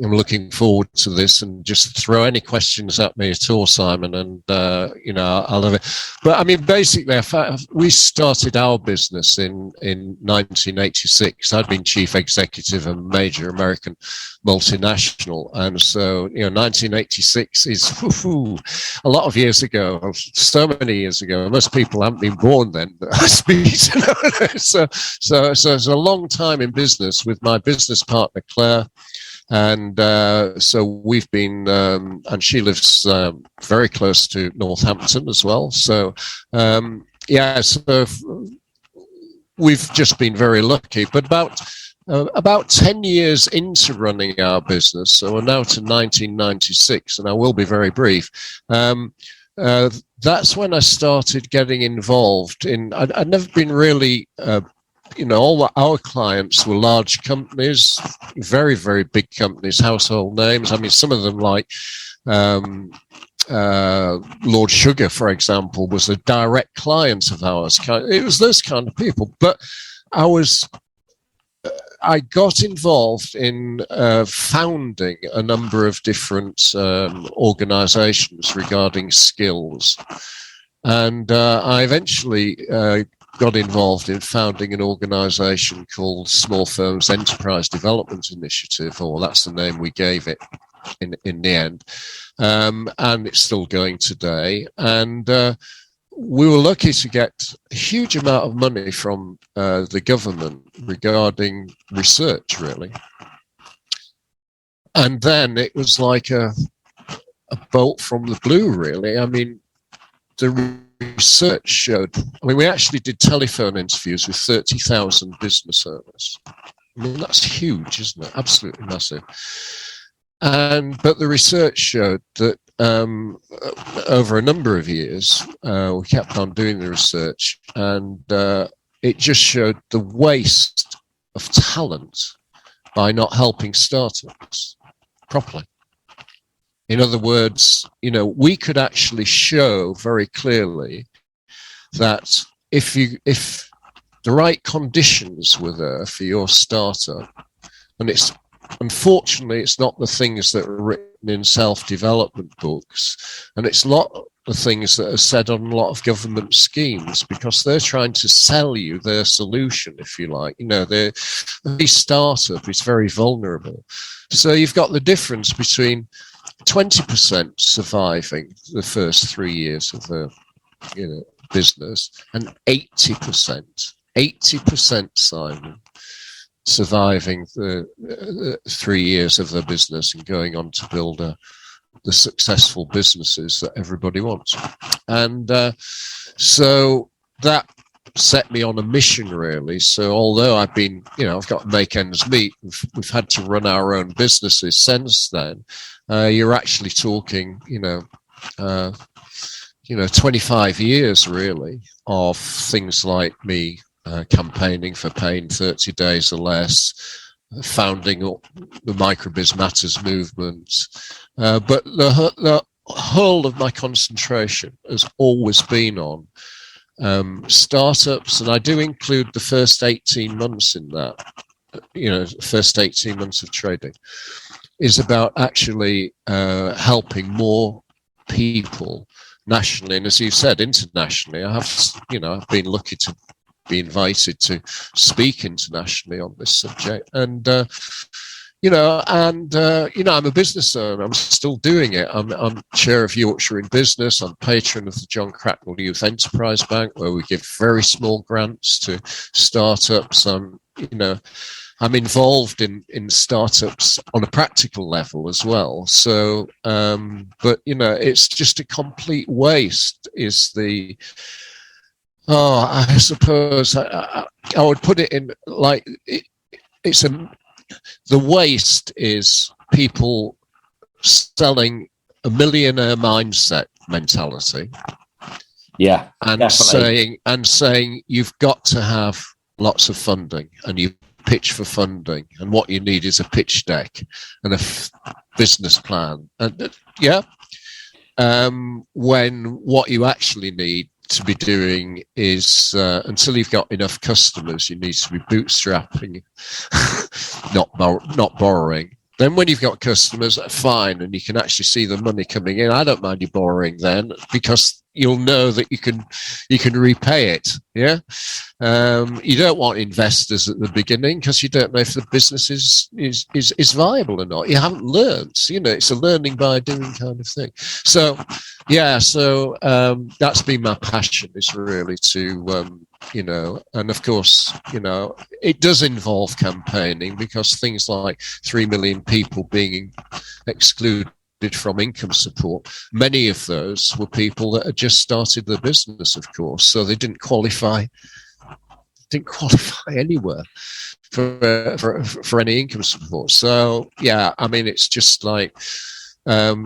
I'm looking forward to this, and just throw any questions at me at all, Simon, and I'll love it. But I mean, basically, we started our business in 1986. I'd been chief executive of a major American multinational, and so 1986 is a lot of years ago, so many years ago. Most people haven't been born then, but I speak. So it's a long time in business with my business partner Claire. And so we've been, and she lives very close to Northampton as well. So, so we've just been very lucky. But about 10 years into running our business, so we're now to 1996, and I will be very brief. That's when I started getting involved in. I'd never been really. All our clients were large companies, very, very big companies, household names. I mean, some of them like Lord Sugar, for example, was a direct client of ours. It was those kind of people. But I got involved in founding a number of different organizations regarding skills. And I eventually got involved in founding an organization called Small Firms Enterprise Development Initiative, or that's the name we gave it in the end. And it's still going today. And we were lucky to get a huge amount of money from the government regarding research, really. And then it was like a bolt from the blue, really. I mean, the research showed, we actually did telephone interviews with 30,000 business owners. I mean, that's huge, isn't it? Absolutely massive. But the research showed that over a number of years, we kept on doing the research, and it just showed the waste of talent by not helping startups properly. In other words, we could actually show very clearly that if the right conditions were there for your startup, and unfortunately it's not the things that are written in self-development books, and it's not the things that are said on a lot of government schemes, because they're trying to sell you their solution, if you like. The startup is very vulnerable. So you've got the difference between 20% surviving the first 3 years of the business, and 80%, Simon, surviving the 3 years of the business and going on to build the successful businesses that everybody wants. And so that set me on a mission, really. So although I've been, I've got to make ends meet, we've had to run our own businesses since then. You're actually talking, 25 years, really, of things like me campaigning for paying 30 days or less, founding the Microbiz Matters movement. But the whole of my concentration has always been on startups, and I do include the first 18 months in that, first 18 months of trading, is about actually helping more people nationally, and as you said, internationally. I've been lucky to be invited to speak internationally on this subject, and and I'm a business owner. I'm still doing it. I'm chair of Yorkshire in Business. I'm patron of the John Cracknell Youth Enterprise Bank, where we give very small grants to startups. I'm involved in startups on a practical level as well. So, but it's just a complete waste. I suppose I would put it in like the waste is people selling a millionaire mindset mentality. Yeah, and definitely. saying you've got to have lots of funding, and you pitch for funding, and what you need is a pitch deck and a business plan. And when what you actually need to be doing is until you've got enough customers, you need to be bootstrapping, not borrowing. Then when you've got customers, fine, and you can actually see the money coming in. I don't mind you borrowing then, because you'll know that you can repay it. Yeah. You don't want investors at the beginning, because you don't know if the business is viable or not. You haven't learned. It's a learning by doing kind of thing. So that's been my passion, is really to and of course, it does involve campaigning, because things like 3 million people being excluded from income support, many of those were people that had just started their business, of course, so they didn't qualify anywhere for any income support. So it's just like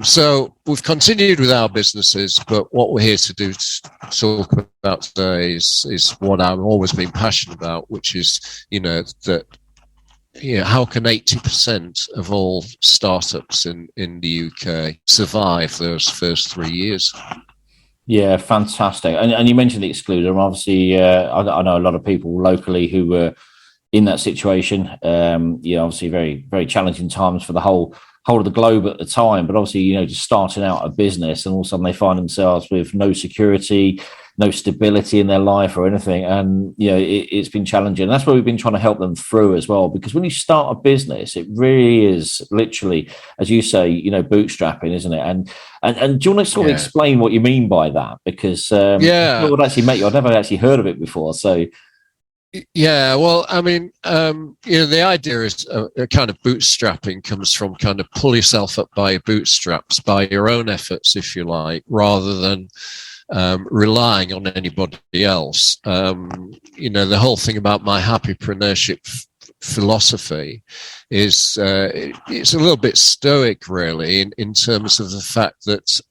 so we've continued with our businesses, but what we're here to do to talk about today is what I've always been passionate about, which is how can 80% of all startups in the UK survive those first 3 years? Yeah, fantastic. And you mentioned the excluder. Obviously, I know a lot of people locally who were in that situation. Obviously very, very challenging times for the whole of the globe at the time. But obviously, just starting out a business, and all of a sudden they find themselves with no security, no stability in their life or anything. And, it's been challenging. And that's where we've been trying to help them through as well. Because when you start a business, it really is literally, as you say, bootstrapping, isn't it? And do you want to sort of explain what you mean by that? Because I would actually met you. I've never actually heard of it before. So yeah, well, I mean, the idea is a kind of bootstrapping comes from kind of pull yourself up by your bootstraps, by your own efforts, if you like, rather than relying on anybody else. The whole thing about my happypreneurship philosophy is it's a little bit stoic, really, in terms of the fact that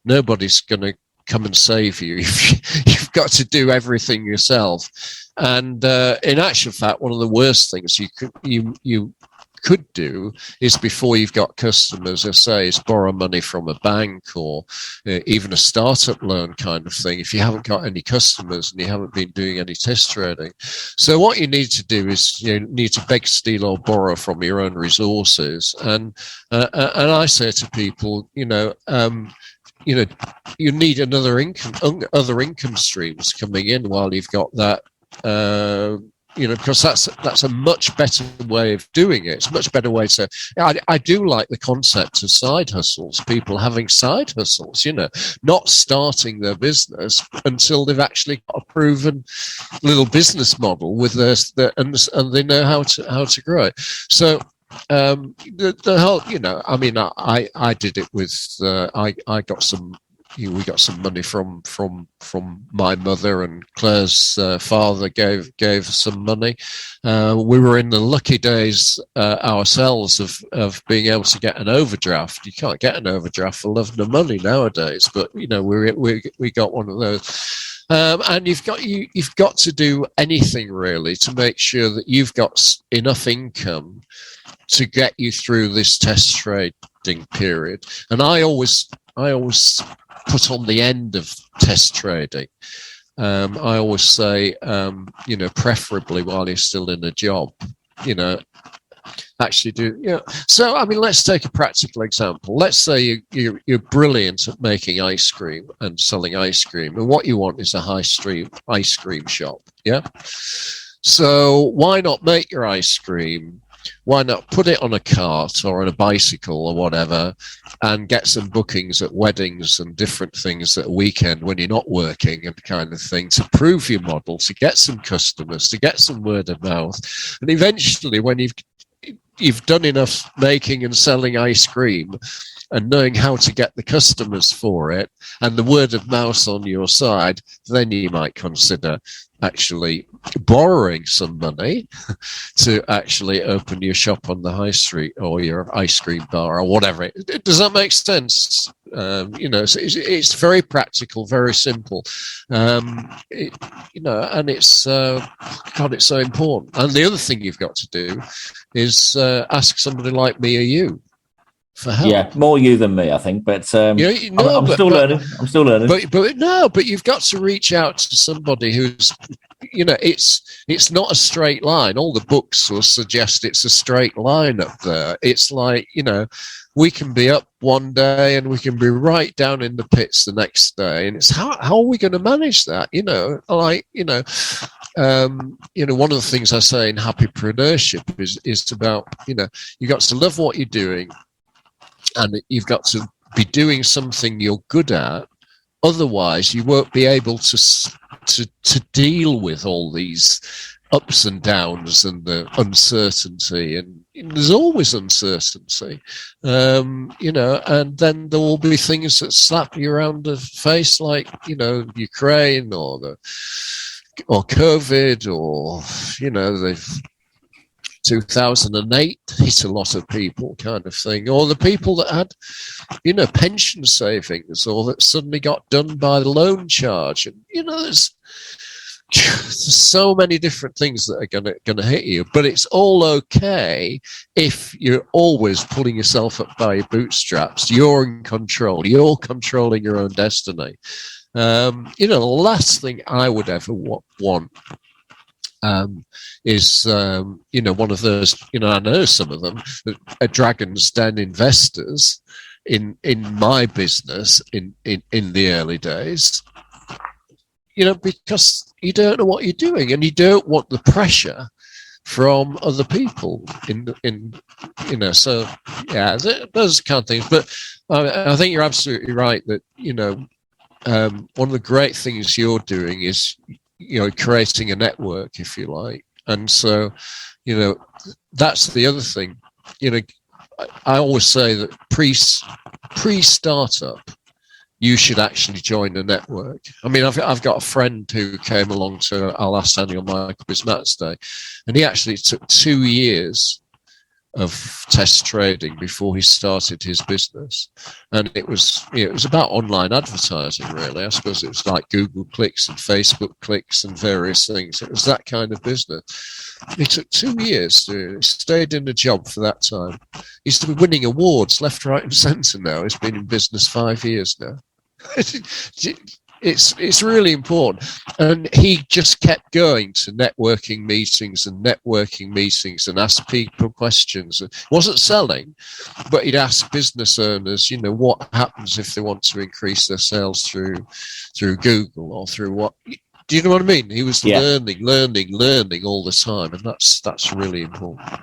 nobody's going to come and save you. You've got to do everything yourself. And in actual fact, one of the worst things you could do is, before you've got customers, is borrow money from a bank, or even a startup loan kind of thing, if you haven't got any customers and you haven't been doing any test trading. So what you need to do is you need to beg, steal, or borrow from your own resources. And I say to people, you need other income streams coming in while you've got that. Because that's a much better way of doing it. It's a much better way to. I do like the concept of side hustles. People having side hustles, not starting their business until they've actually got a proven little business model with and they know how to grow it. So the whole, I did it with. I got some. We got some money from my mother, and Claire's father gave some money. We were in the lucky days ourselves of being able to get an overdraft. You can't get an overdraft for love nor money nowadays, but we got one of those. And you've got to do anything really to make sure that you've got enough income to get you through this test trading period. And I always put on the end of test trading. I always say, preferably while you're still in a job, actually do. So, I mean, let's take a practical example. Let's say you're brilliant at making ice cream and selling ice cream, and what you want is a high street ice cream shop. Yeah. So why not make your ice cream why not put it on a cart or on a bicycle or whatever and get some bookings at weddings and different things at a weekend when you're not working and kind of thing, to prove your model, to get some customers, to get some word of mouth. And eventually, when you've done enough making and selling ice cream and knowing how to get the customers for it and the word of mouth on your side, then you might consider actually borrowing some money to actually open your shop on the high street or your ice cream bar or whatever. Does that make sense? So it's very practical, very simple, and it's it's so important. And the other thing you've got to do is ask somebody like me or you for help. Yeah, more you than me, I think. But I'm still learning. I'm still learning. But you've got to reach out to somebody who's, it's not a straight line. All the books will suggest it's a straight line up there. It's like, we can be up one day and we can be right down in the pits the next day. And it's how are we going to manage that? One of the things I say in happypreneurship is about, you've got to love what you're doing. And you've got to be doing something you're good at. Otherwise, you won't be able to deal with all these ups and downs and the uncertainty. And there's always uncertainty, and then there will be things that slap you around the face, like Ukraine or COVID, or they've 2008 hit a lot of people, kind of thing, or the people that had, pension savings, or that suddenly got done by the loan charge, and there's so many different things that are gonna hit you. But it's all okay if you're always pulling yourself up by your bootstraps. You're in control. You're controlling your own destiny. The last thing I would ever want. Is one of those, I know some of them are Dragon's Den investors in my business in the early days, because you don't know what you're doing and you don't want the pressure from other people so yeah, those kind of things. But I think you're absolutely right that one of the great things you're doing is creating a network, if you like. And so, that's the other thing. I always say that pre-startup, you should actually join a network. I mean, I've got a friend who came along to our last annual Michael Bismat's Day, and he actually took 2 years of test trading before he started his business. And it was about online advertising, really. I suppose it was like Google clicks and Facebook clicks and various things. It was that kind of business. He took 2 years to stayed in the job for that time. He's been winning awards left, right and centre now. He's been in business 5 years now. It's really important. And he just kept going to networking meetings and asked people questions. It wasn't selling, but he'd ask business owners, what happens if they want to increase their sales through Google or through what? Do you know what I mean? He was learning all the time, and that's really important.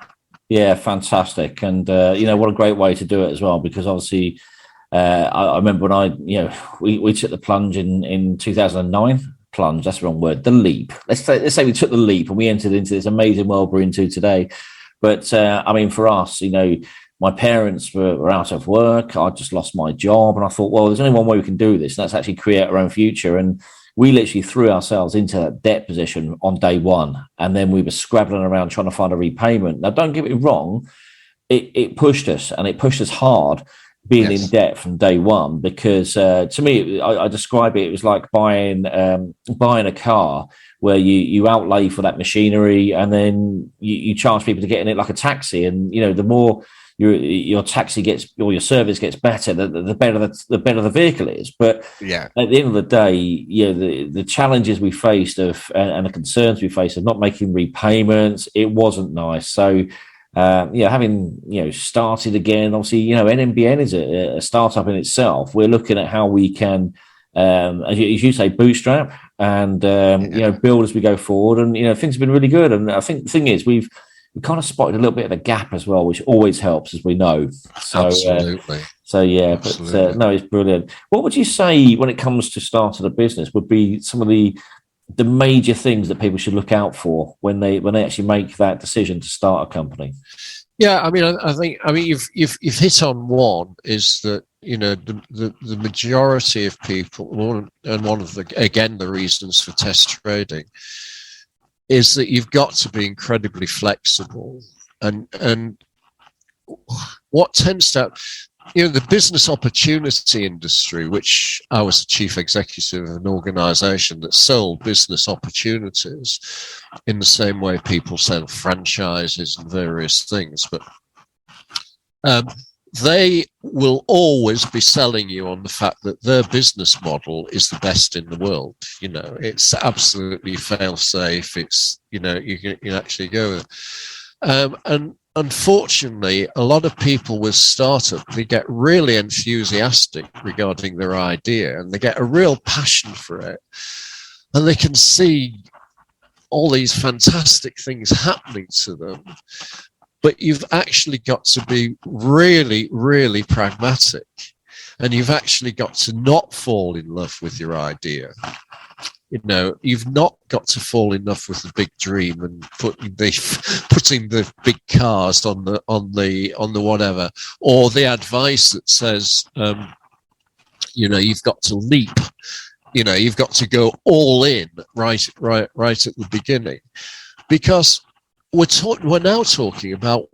Yeah, fantastic. And what a great way to do it as well, because obviously I remember when we took the plunge in 2009. Plunge, that's the wrong word. The leap. Let's say we took the leap and we entered into this amazing world we're into today. But for us, my parents were out of work. I just lost my job, and I thought, well, there's only one way we can do this, and that's actually create our own future. And we literally threw ourselves into that debt position on day one, and then we were scrabbling around trying to find a repayment. Now, don't get me wrong, it pushed us, and it pushed us hard, being in debt from day one, because to me, I describe it was like buying a car where you outlay for that machinery, and then you charge people to get in it like a taxi. And the more your taxi gets, or your service gets better, the better the vehicle is. But at the end of the day, the challenges we faced and the concerns we faced of not making repayments, it wasn't nice. So having started again, obviously NNBN is a startup in itself. We're looking at how we can, as you say, bootstrap and build as we go forward. And things have been really good. And I think the thing is, we kind of spotted a little bit of a gap as well, which always helps, as we know. So, Absolutely. Absolutely. But no, it's brilliant. What would you say when it comes to starting a business would be some of the major things that people should look out for when they actually make that decision to start a company? Yeah, I think you've hit on one, is that, the majority of people, and one of the reasons for test trading is that you've got to be incredibly flexible, and what tends to, the business opportunity industry, which I was the chief executive of an organization that sold business opportunities in the same way people sell franchises and various things, but they will always be selling you on the fact that their business model is the best in the world. It's absolutely fail safe. It's, you can actually go with it. And unfortunately, a lot of people with startup, they get really enthusiastic regarding their idea, and they get a real passion for it, and they can see all these fantastic things happening to them. But you've actually got to be really, really pragmatic, and you've actually got to not fall in love with your idea. You've not got to fall in love with the big dream and putting the big cars on the whatever, or the advice that says, you've got to leap. You've got to go all in right at the beginning, because we're now talking about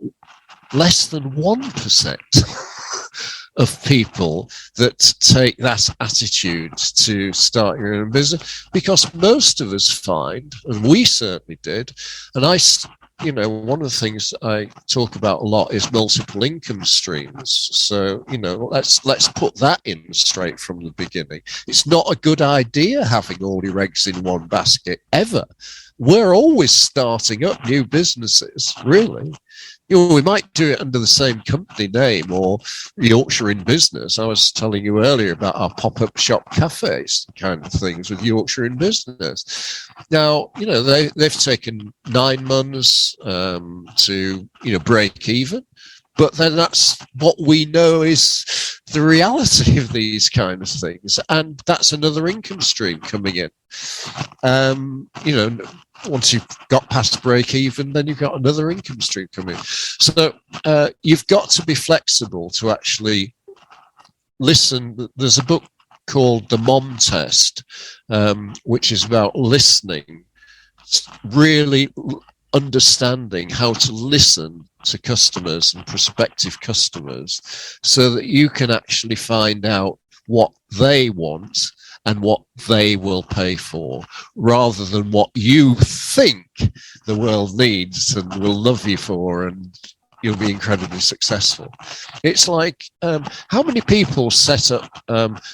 less than 1% of people that take that attitude to start your own business, because most of us find, and we certainly did, and one of the things I talk about a lot is multiple income streams. So, let's put that in straight from the beginning. It's not a good idea having all your eggs in one basket ever. We're always starting up new businesses, really. We might do it under the same company name or Yorkshire in Business. I was telling you earlier about our pop-up shop cafes, kind of things with Yorkshire in Business. Now, they've taken 9 months to, break even. But then that's what we know is the reality of these kind of things. And that's another income stream coming in. Once you've got past break even, then you've got another income stream coming in. So you've got to be flexible to actually listen. There's a book called The Mom Test, which is about listening, really understanding how to listen to customers and prospective customers so that you can actually find out what they want and what they will pay for, rather than what you think the world needs and will love you for, and you'll be incredibly successful. It's like, how many people set up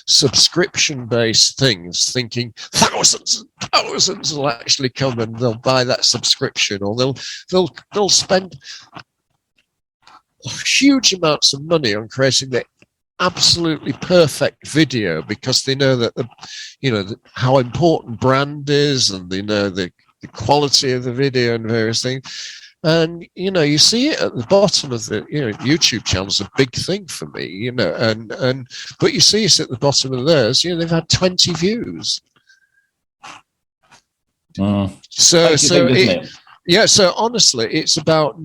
subscription-based things thinking thousands and thousands will actually come and they'll buy that subscription, or they'll spend huge amounts of money on creating the absolutely perfect video because they know that how important brand is, and they know the quality of the video and various things. And you see it at the bottom of the YouTube channel is a big thing for me, but you see it at the bottom of theirs. They've had 20 views. So honestly, it's about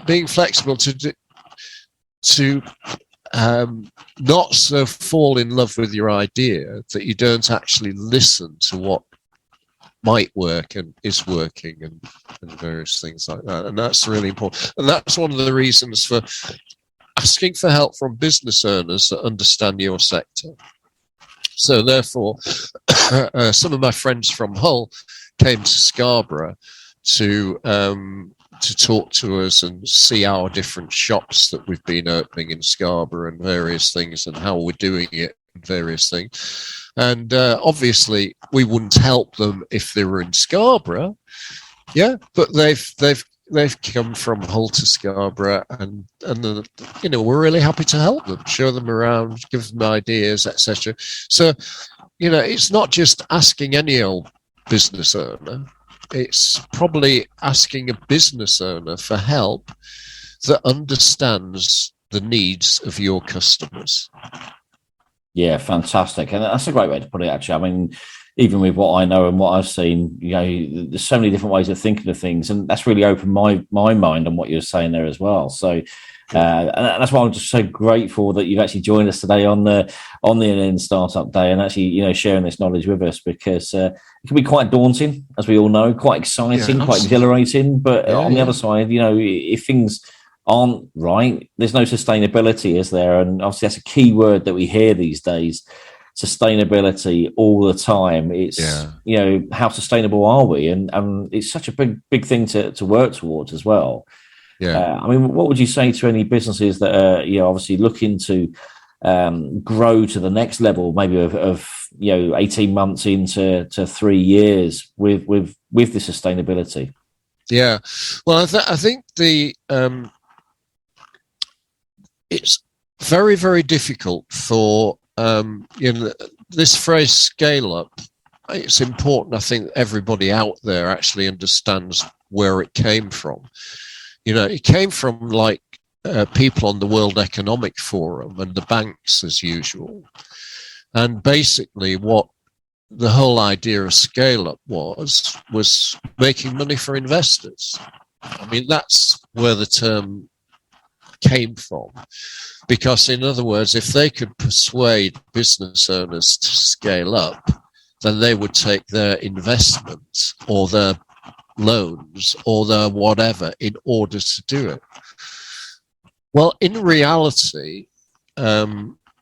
being flexible to not so fall in love with your idea that you don't actually listen to what might work and is working and various things like that. And that's really important. And that's one of the reasons for asking for help from business owners that understand your sector. So therefore, some of my friends from Hull came to Scarborough to talk to us and see our different shops that we've been opening in Scarborough and various things, and how we're doing it and various things. And obviously, we wouldn't help them if they were in Scarborough, but they've come from Hull to Scarborough, and we're really happy to help them, show them around, give them ideas, etc. So, it's not just asking any old business owner It's probably asking a business owner for help that understands the needs of your customers. Yeah, fantastic. And that's a great way to put it, actually. I mean, even with what I know and what I've seen, there's so many different ways of thinking of things. And that's really opened my mind on what you're saying there as well. So, and that's why I'm just so grateful that you've actually joined us today on the NN Startup Day, and actually, sharing this knowledge with us, because it can be quite daunting, as we all know, quite exciting, quite exhilarating. But on the other side, if things aren't right, there's no sustainability, is there? And obviously that's a key word that we hear these days, sustainability, all the time. It's how sustainable are we? And it's such a big thing to work towards as well. I mean, what would you say to any businesses that are obviously looking to grow to the next level, maybe of 18 months into 3 years with the sustainability? Well, I think it's very, very difficult for this phrase scale up. It's important, I think, everybody out there actually understands where it came from. It came from people on the World Economic Forum and the banks, as usual. And basically what the whole idea of scale up was making money for investors. I mean, that's where the term came from, because in other words, if they could persuade business owners to scale up, then they would take their investments or their loans or their whatever in order to do it. Well, in reality,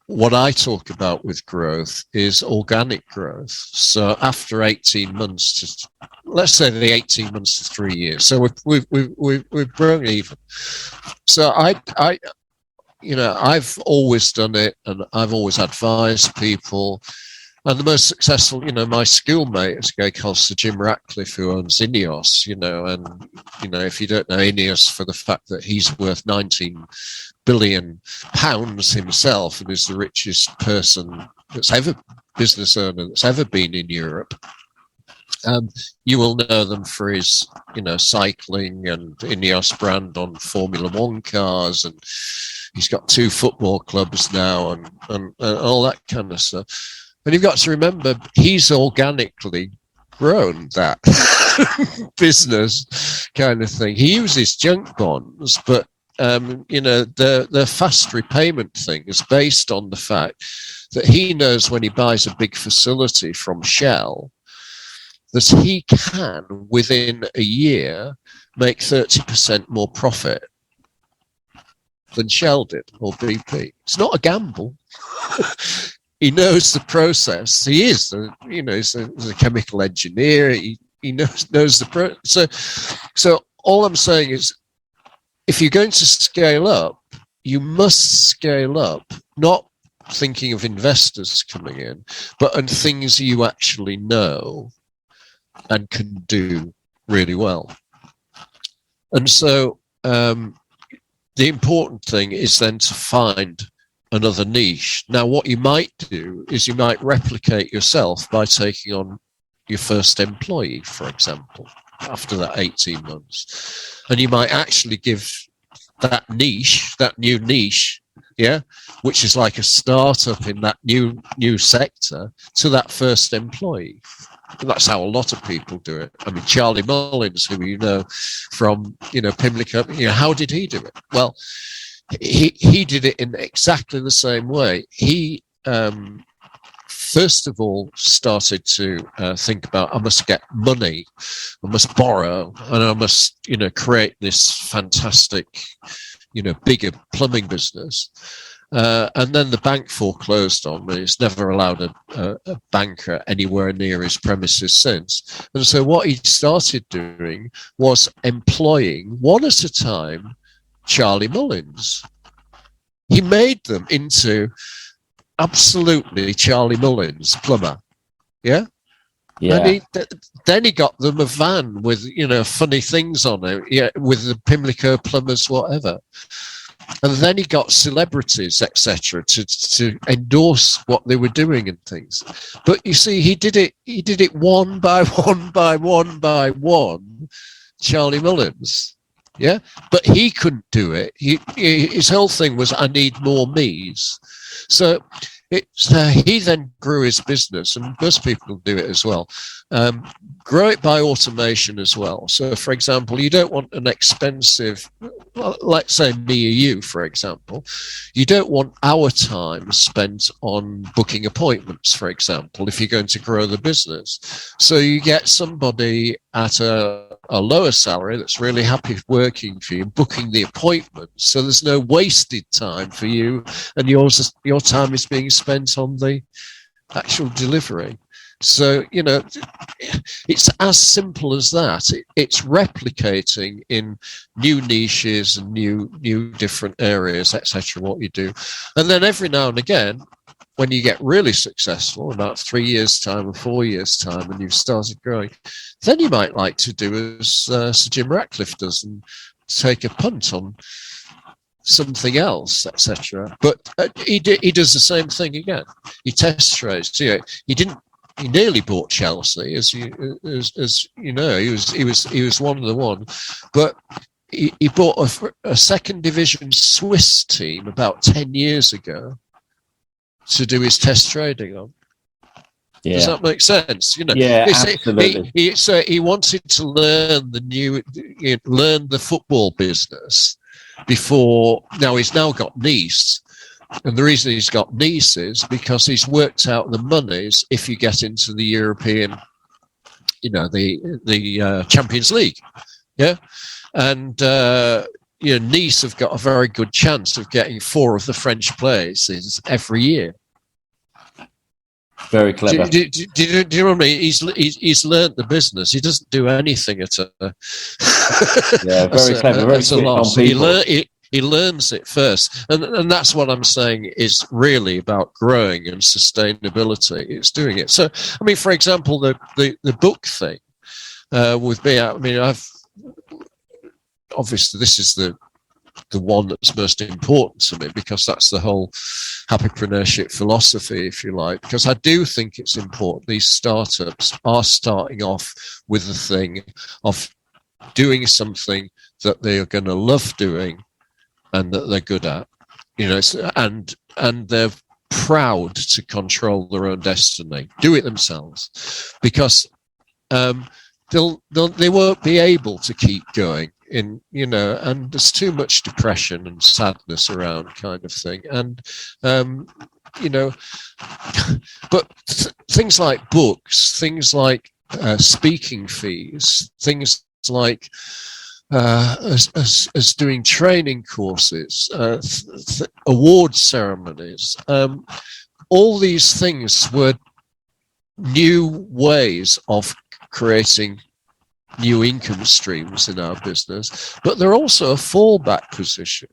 what I talk about with growth is organic growth. So after 18 months let's say the 18 months to 3 years. So we've grown even. So I've always done it, and I've always advised people. And the most successful, my schoolmate is a guy called Sir Jim Ratcliffe, who owns Ineos, and, if you don't know Ineos for the fact that he's worth 19 billion pounds himself and is the richest business owner that's ever been in Europe. You will know them for his, cycling and Ineos brand on Formula One cars, and he's got 2 football clubs now and all that kind of stuff. And you've got to remember, he's organically grown that business kind of thing. He uses junk bonds, but the fast repayment thing is based on the fact that he knows when he buys a big facility from Shell that he can, within a year, make 30% more profit than Shell did or BP. It's not a gamble. He knows the process. He is, he's a chemical engineer. He knows the process. So all I'm saying is, if you're going to scale up, you must scale up, not thinking of investors coming in, but on things you actually know and can do really well. And so the important thing is then to find another niche. Now, what you might do is you might replicate yourself by taking on your first employee, for example, after that 18 months. And you might actually give that new niche, which is like a startup in that new sector, to that first employee. And that's how a lot of people do it. I mean, Charlie Mullins, who you know from, Pimlico, how did he do it? Well, he did it in exactly the same way. He first of all started to think about, I must get money, I must borrow, and I must create this fantastic bigger plumbing business. And then the bank foreclosed on me. It's never allowed a banker anywhere near his premises since. And so what he started doing was employing, one at a time, Charlie Mullins. He made them into absolutely Charlie Mullins plumber. Yeah. And then he got them a van with, funny things on it, with the Pimlico plumbers, whatever. And then he got celebrities, etc., to endorse what they were doing and things. But you see, he did it one by one, Charlie Mullins. Yeah, but he couldn't do it. His whole thing was, I need more me's. So he then grew his business, and most people do it as well. Grow it by automation as well. So, for example, you don't want an expensive, let's say me or you, for example, you don't want our time spent on booking appointments, for example, if you're going to grow the business. So you get somebody at a lower salary that's really happy working for you, booking the appointments. So there's no wasted time for you, and your time is being spent on the actual delivery. So, it's as simple as that. It's replicating in new niches and new different areas, etc., what you do. And then every now and again, when you get really successful, about 3 years' time or 4 years' time, and you've started growing, then you might like to do as Sir Jim Ratcliffe does and take a punt on something else, etc. But he does the same thing again. He test trades. He nearly bought Chelsea, as you know. He was one of the one, but he bought a second division Swiss team about 10 years ago to do his test trading on. Yeah. Does that make sense? Yeah, absolutely. He wanted to learn the football business before. Now he's now got Nice. And the reason he's got Nice is because he's worked out the monies if you get into the European, the Champions League. Yeah. And, Nice have got a very good chance of getting 4 of the French places every year. Very clever. Do you know what I mean? He's learned the business. He doesn't do anything at a... Yeah, very clever. Very quick on people. He learns it first. And that's what I'm saying is really about growing and sustainability. It's doing it. So, I mean, for example, the book thing with me, I've obviously this is the one that's most important to me, because that's the whole happypreneurship philosophy, if you like, because I do think it's important. These startups are starting off with the thing of doing something that they are going to love doing and that they're good at, and they're proud to control their own destiny, do it themselves, because they won't be able to keep going in, and there's too much depression and sadness around, kind of thing. And but things like books, things like speaking fees, things like as doing training courses, award ceremonies, all these things were new ways of creating new income streams in our business, but they're also a fallback position.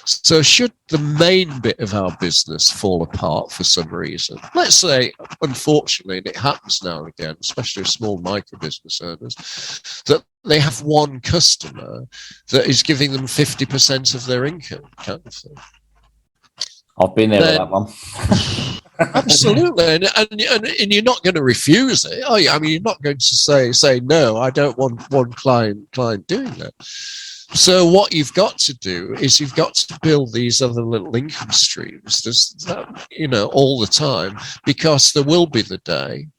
So should the main bit of our business fall apart for some reason, let's say, unfortunately, and it happens now and again, especially with small micro business owners, that they have one customer that is giving them 50% of their income, kind of thing. I've been there with that one. Absolutely, and you're not going to refuse it. Oh, yeah, I mean, you're not going to say no. I don't want one client doing that. So what you've got to do is you've got to build these other little income streams, all the time, because there will be the day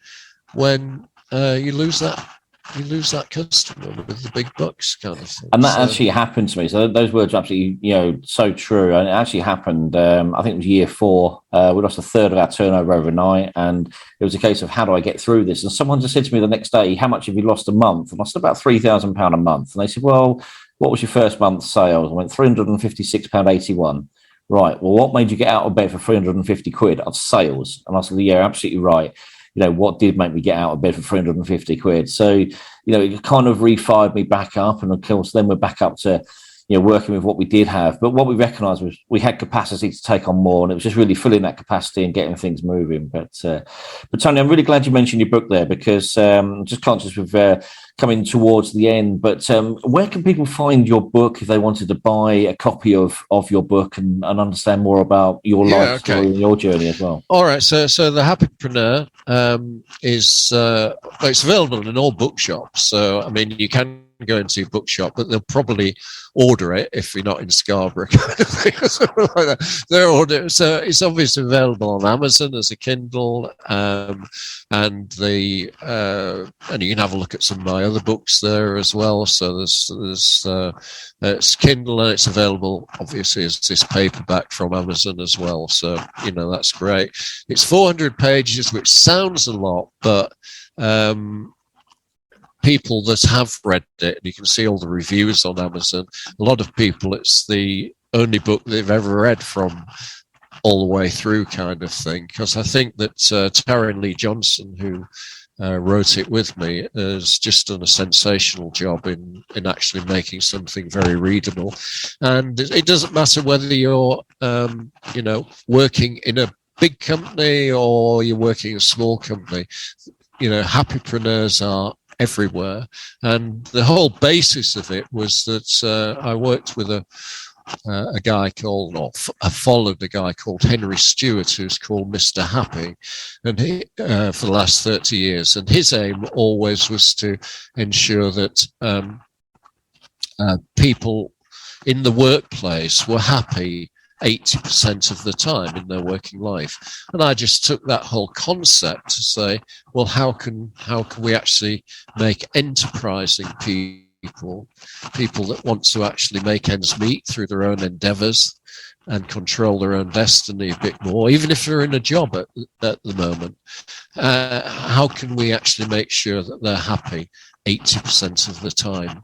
when you lose that customer with the big bucks, kind of thing. And that actually happened to me. So those words are absolutely, so true. And it actually happened, I think it was year 4. We lost a third of our turnover overnight. And it was a case of, how do I get through this? And someone just said to me the next day, how much have you lost a month? And I said, about £3,000 a month. And they said, well, what was your first month's sales? I went, £356.81. Right. Well, what made you get out of bed for 350 quid of sales? And I said, yeah, absolutely right. What did make me get out of bed for 350 quid? So, it kind of refired me back up. And of course, then we're back up to, working with what we did have. But what we recognised was we had capacity to take on more, and it was just really filling that capacity and getting things moving. But Tony, I'm really glad you mentioned your book there, because I'm just conscious we've coming towards the end. But where can people find your book if they wanted to buy a copy of your book and understand more about your life story and your journey as well? All right. So The Happypreneur is it's available in all bookshops. So I mean, you can go into a bookshop, but they'll probably order it if you're not in Scarborough, kind of thing, or something like that. They'll order it. So it's obviously available on Amazon as a Kindle, and you can have a look at some of my other books there as well. So there's it's Kindle, and it's available obviously as this paperback from Amazon as well. So that's great. It's 400 pages, which sounds a lot, but people that have read it, and you can see all the reviews on Amazon, a lot of people, it's the only book they've ever read from all the way through, kind of thing. Because I think that Taryn Lee Johnson, who wrote it with me, has just done a sensational job in actually making something very readable. And it doesn't matter whether you're working in a big company or you're working in a small company. Happypreneurs are everywhere, and the whole basis of it was that I worked with a guy called, or I followed a guy called Henry Stewart, who's called Mr. Happy, and he for the last 30 years, and his aim always was to ensure that people in the workplace were happy 80% of the time in their working life. And I just took that whole concept to say, well, how can we actually make enterprising people that want to actually make ends meet through their own endeavors and control their own destiny a bit more, even if they're in a job at the moment, how can we actually make sure that they're happy 80% of the time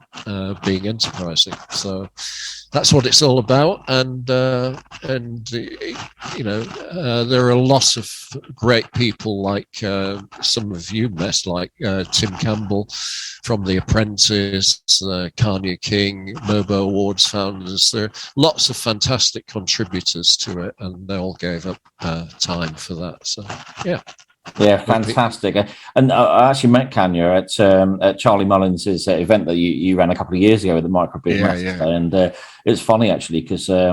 being enterprising? So that's what it's all about, and there are a lot of great people like some of you met, like Tim Campbell from The Apprentice, Kanye King, Mobo Awards founders. There are lots of fantastic contributors to it, and they all gave up time for that. So yeah, fantastic. And I actually met Kanye at Charlie Mullins' event that you ran a couple of years ago with the Microbeat Masters. And it's funny actually, because I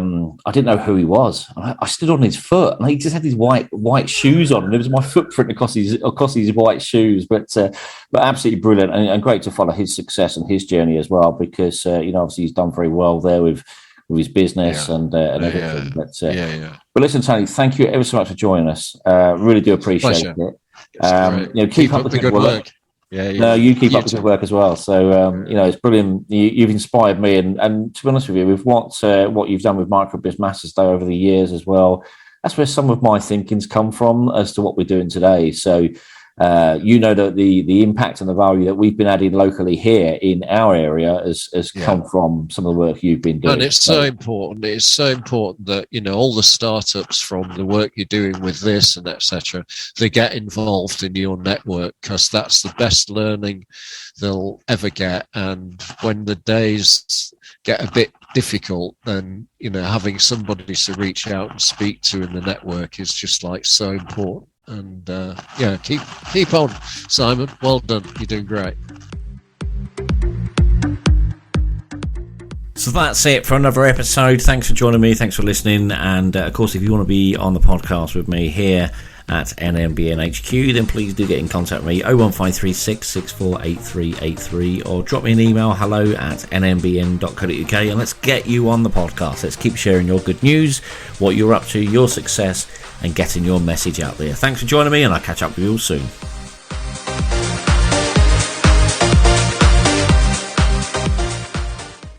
didn't know who he was. I stood on his foot, and he just had these white shoes on, and it was my footprint across his white shoes. But absolutely brilliant, and great to follow his success and his journey as well, because obviously he's done very well there with his business and everything. But listen, Tony, thank you ever so much for joining us. Really do appreciate it. Keep up the good work. You keep up the good work as well. So it's brilliant. You've inspired me, and to be honest with you, with what you've done with Microbeat Masters Day over the years as well, that's where some of my thinking's come from as to what we're doing today. So that the impact and the value that we've been adding locally here in our area has come from some of the work you've been doing. And it's so important. It's so important that all the startups from the work you're doing with this and etc., they get involved in your network, because that's the best learning they'll ever get. And when the days get a bit difficult, then having somebody to reach out and speak to in the network is just so important. And keep on, Simon. Well done. You're doing great. So that's it for another episode. Thanks for joining me. Thanks for listening. And of course, if you want to be on the podcast with me here at NNBN HQ, then please do get in contact with me, 01536 648383, or drop me an email, hello@nnbn.co.uk, and let's get you on the podcast. Let's keep sharing your good news, what you're up to, your success, and getting your message out there. Thanks for joining me, and I'll catch up with you all soon.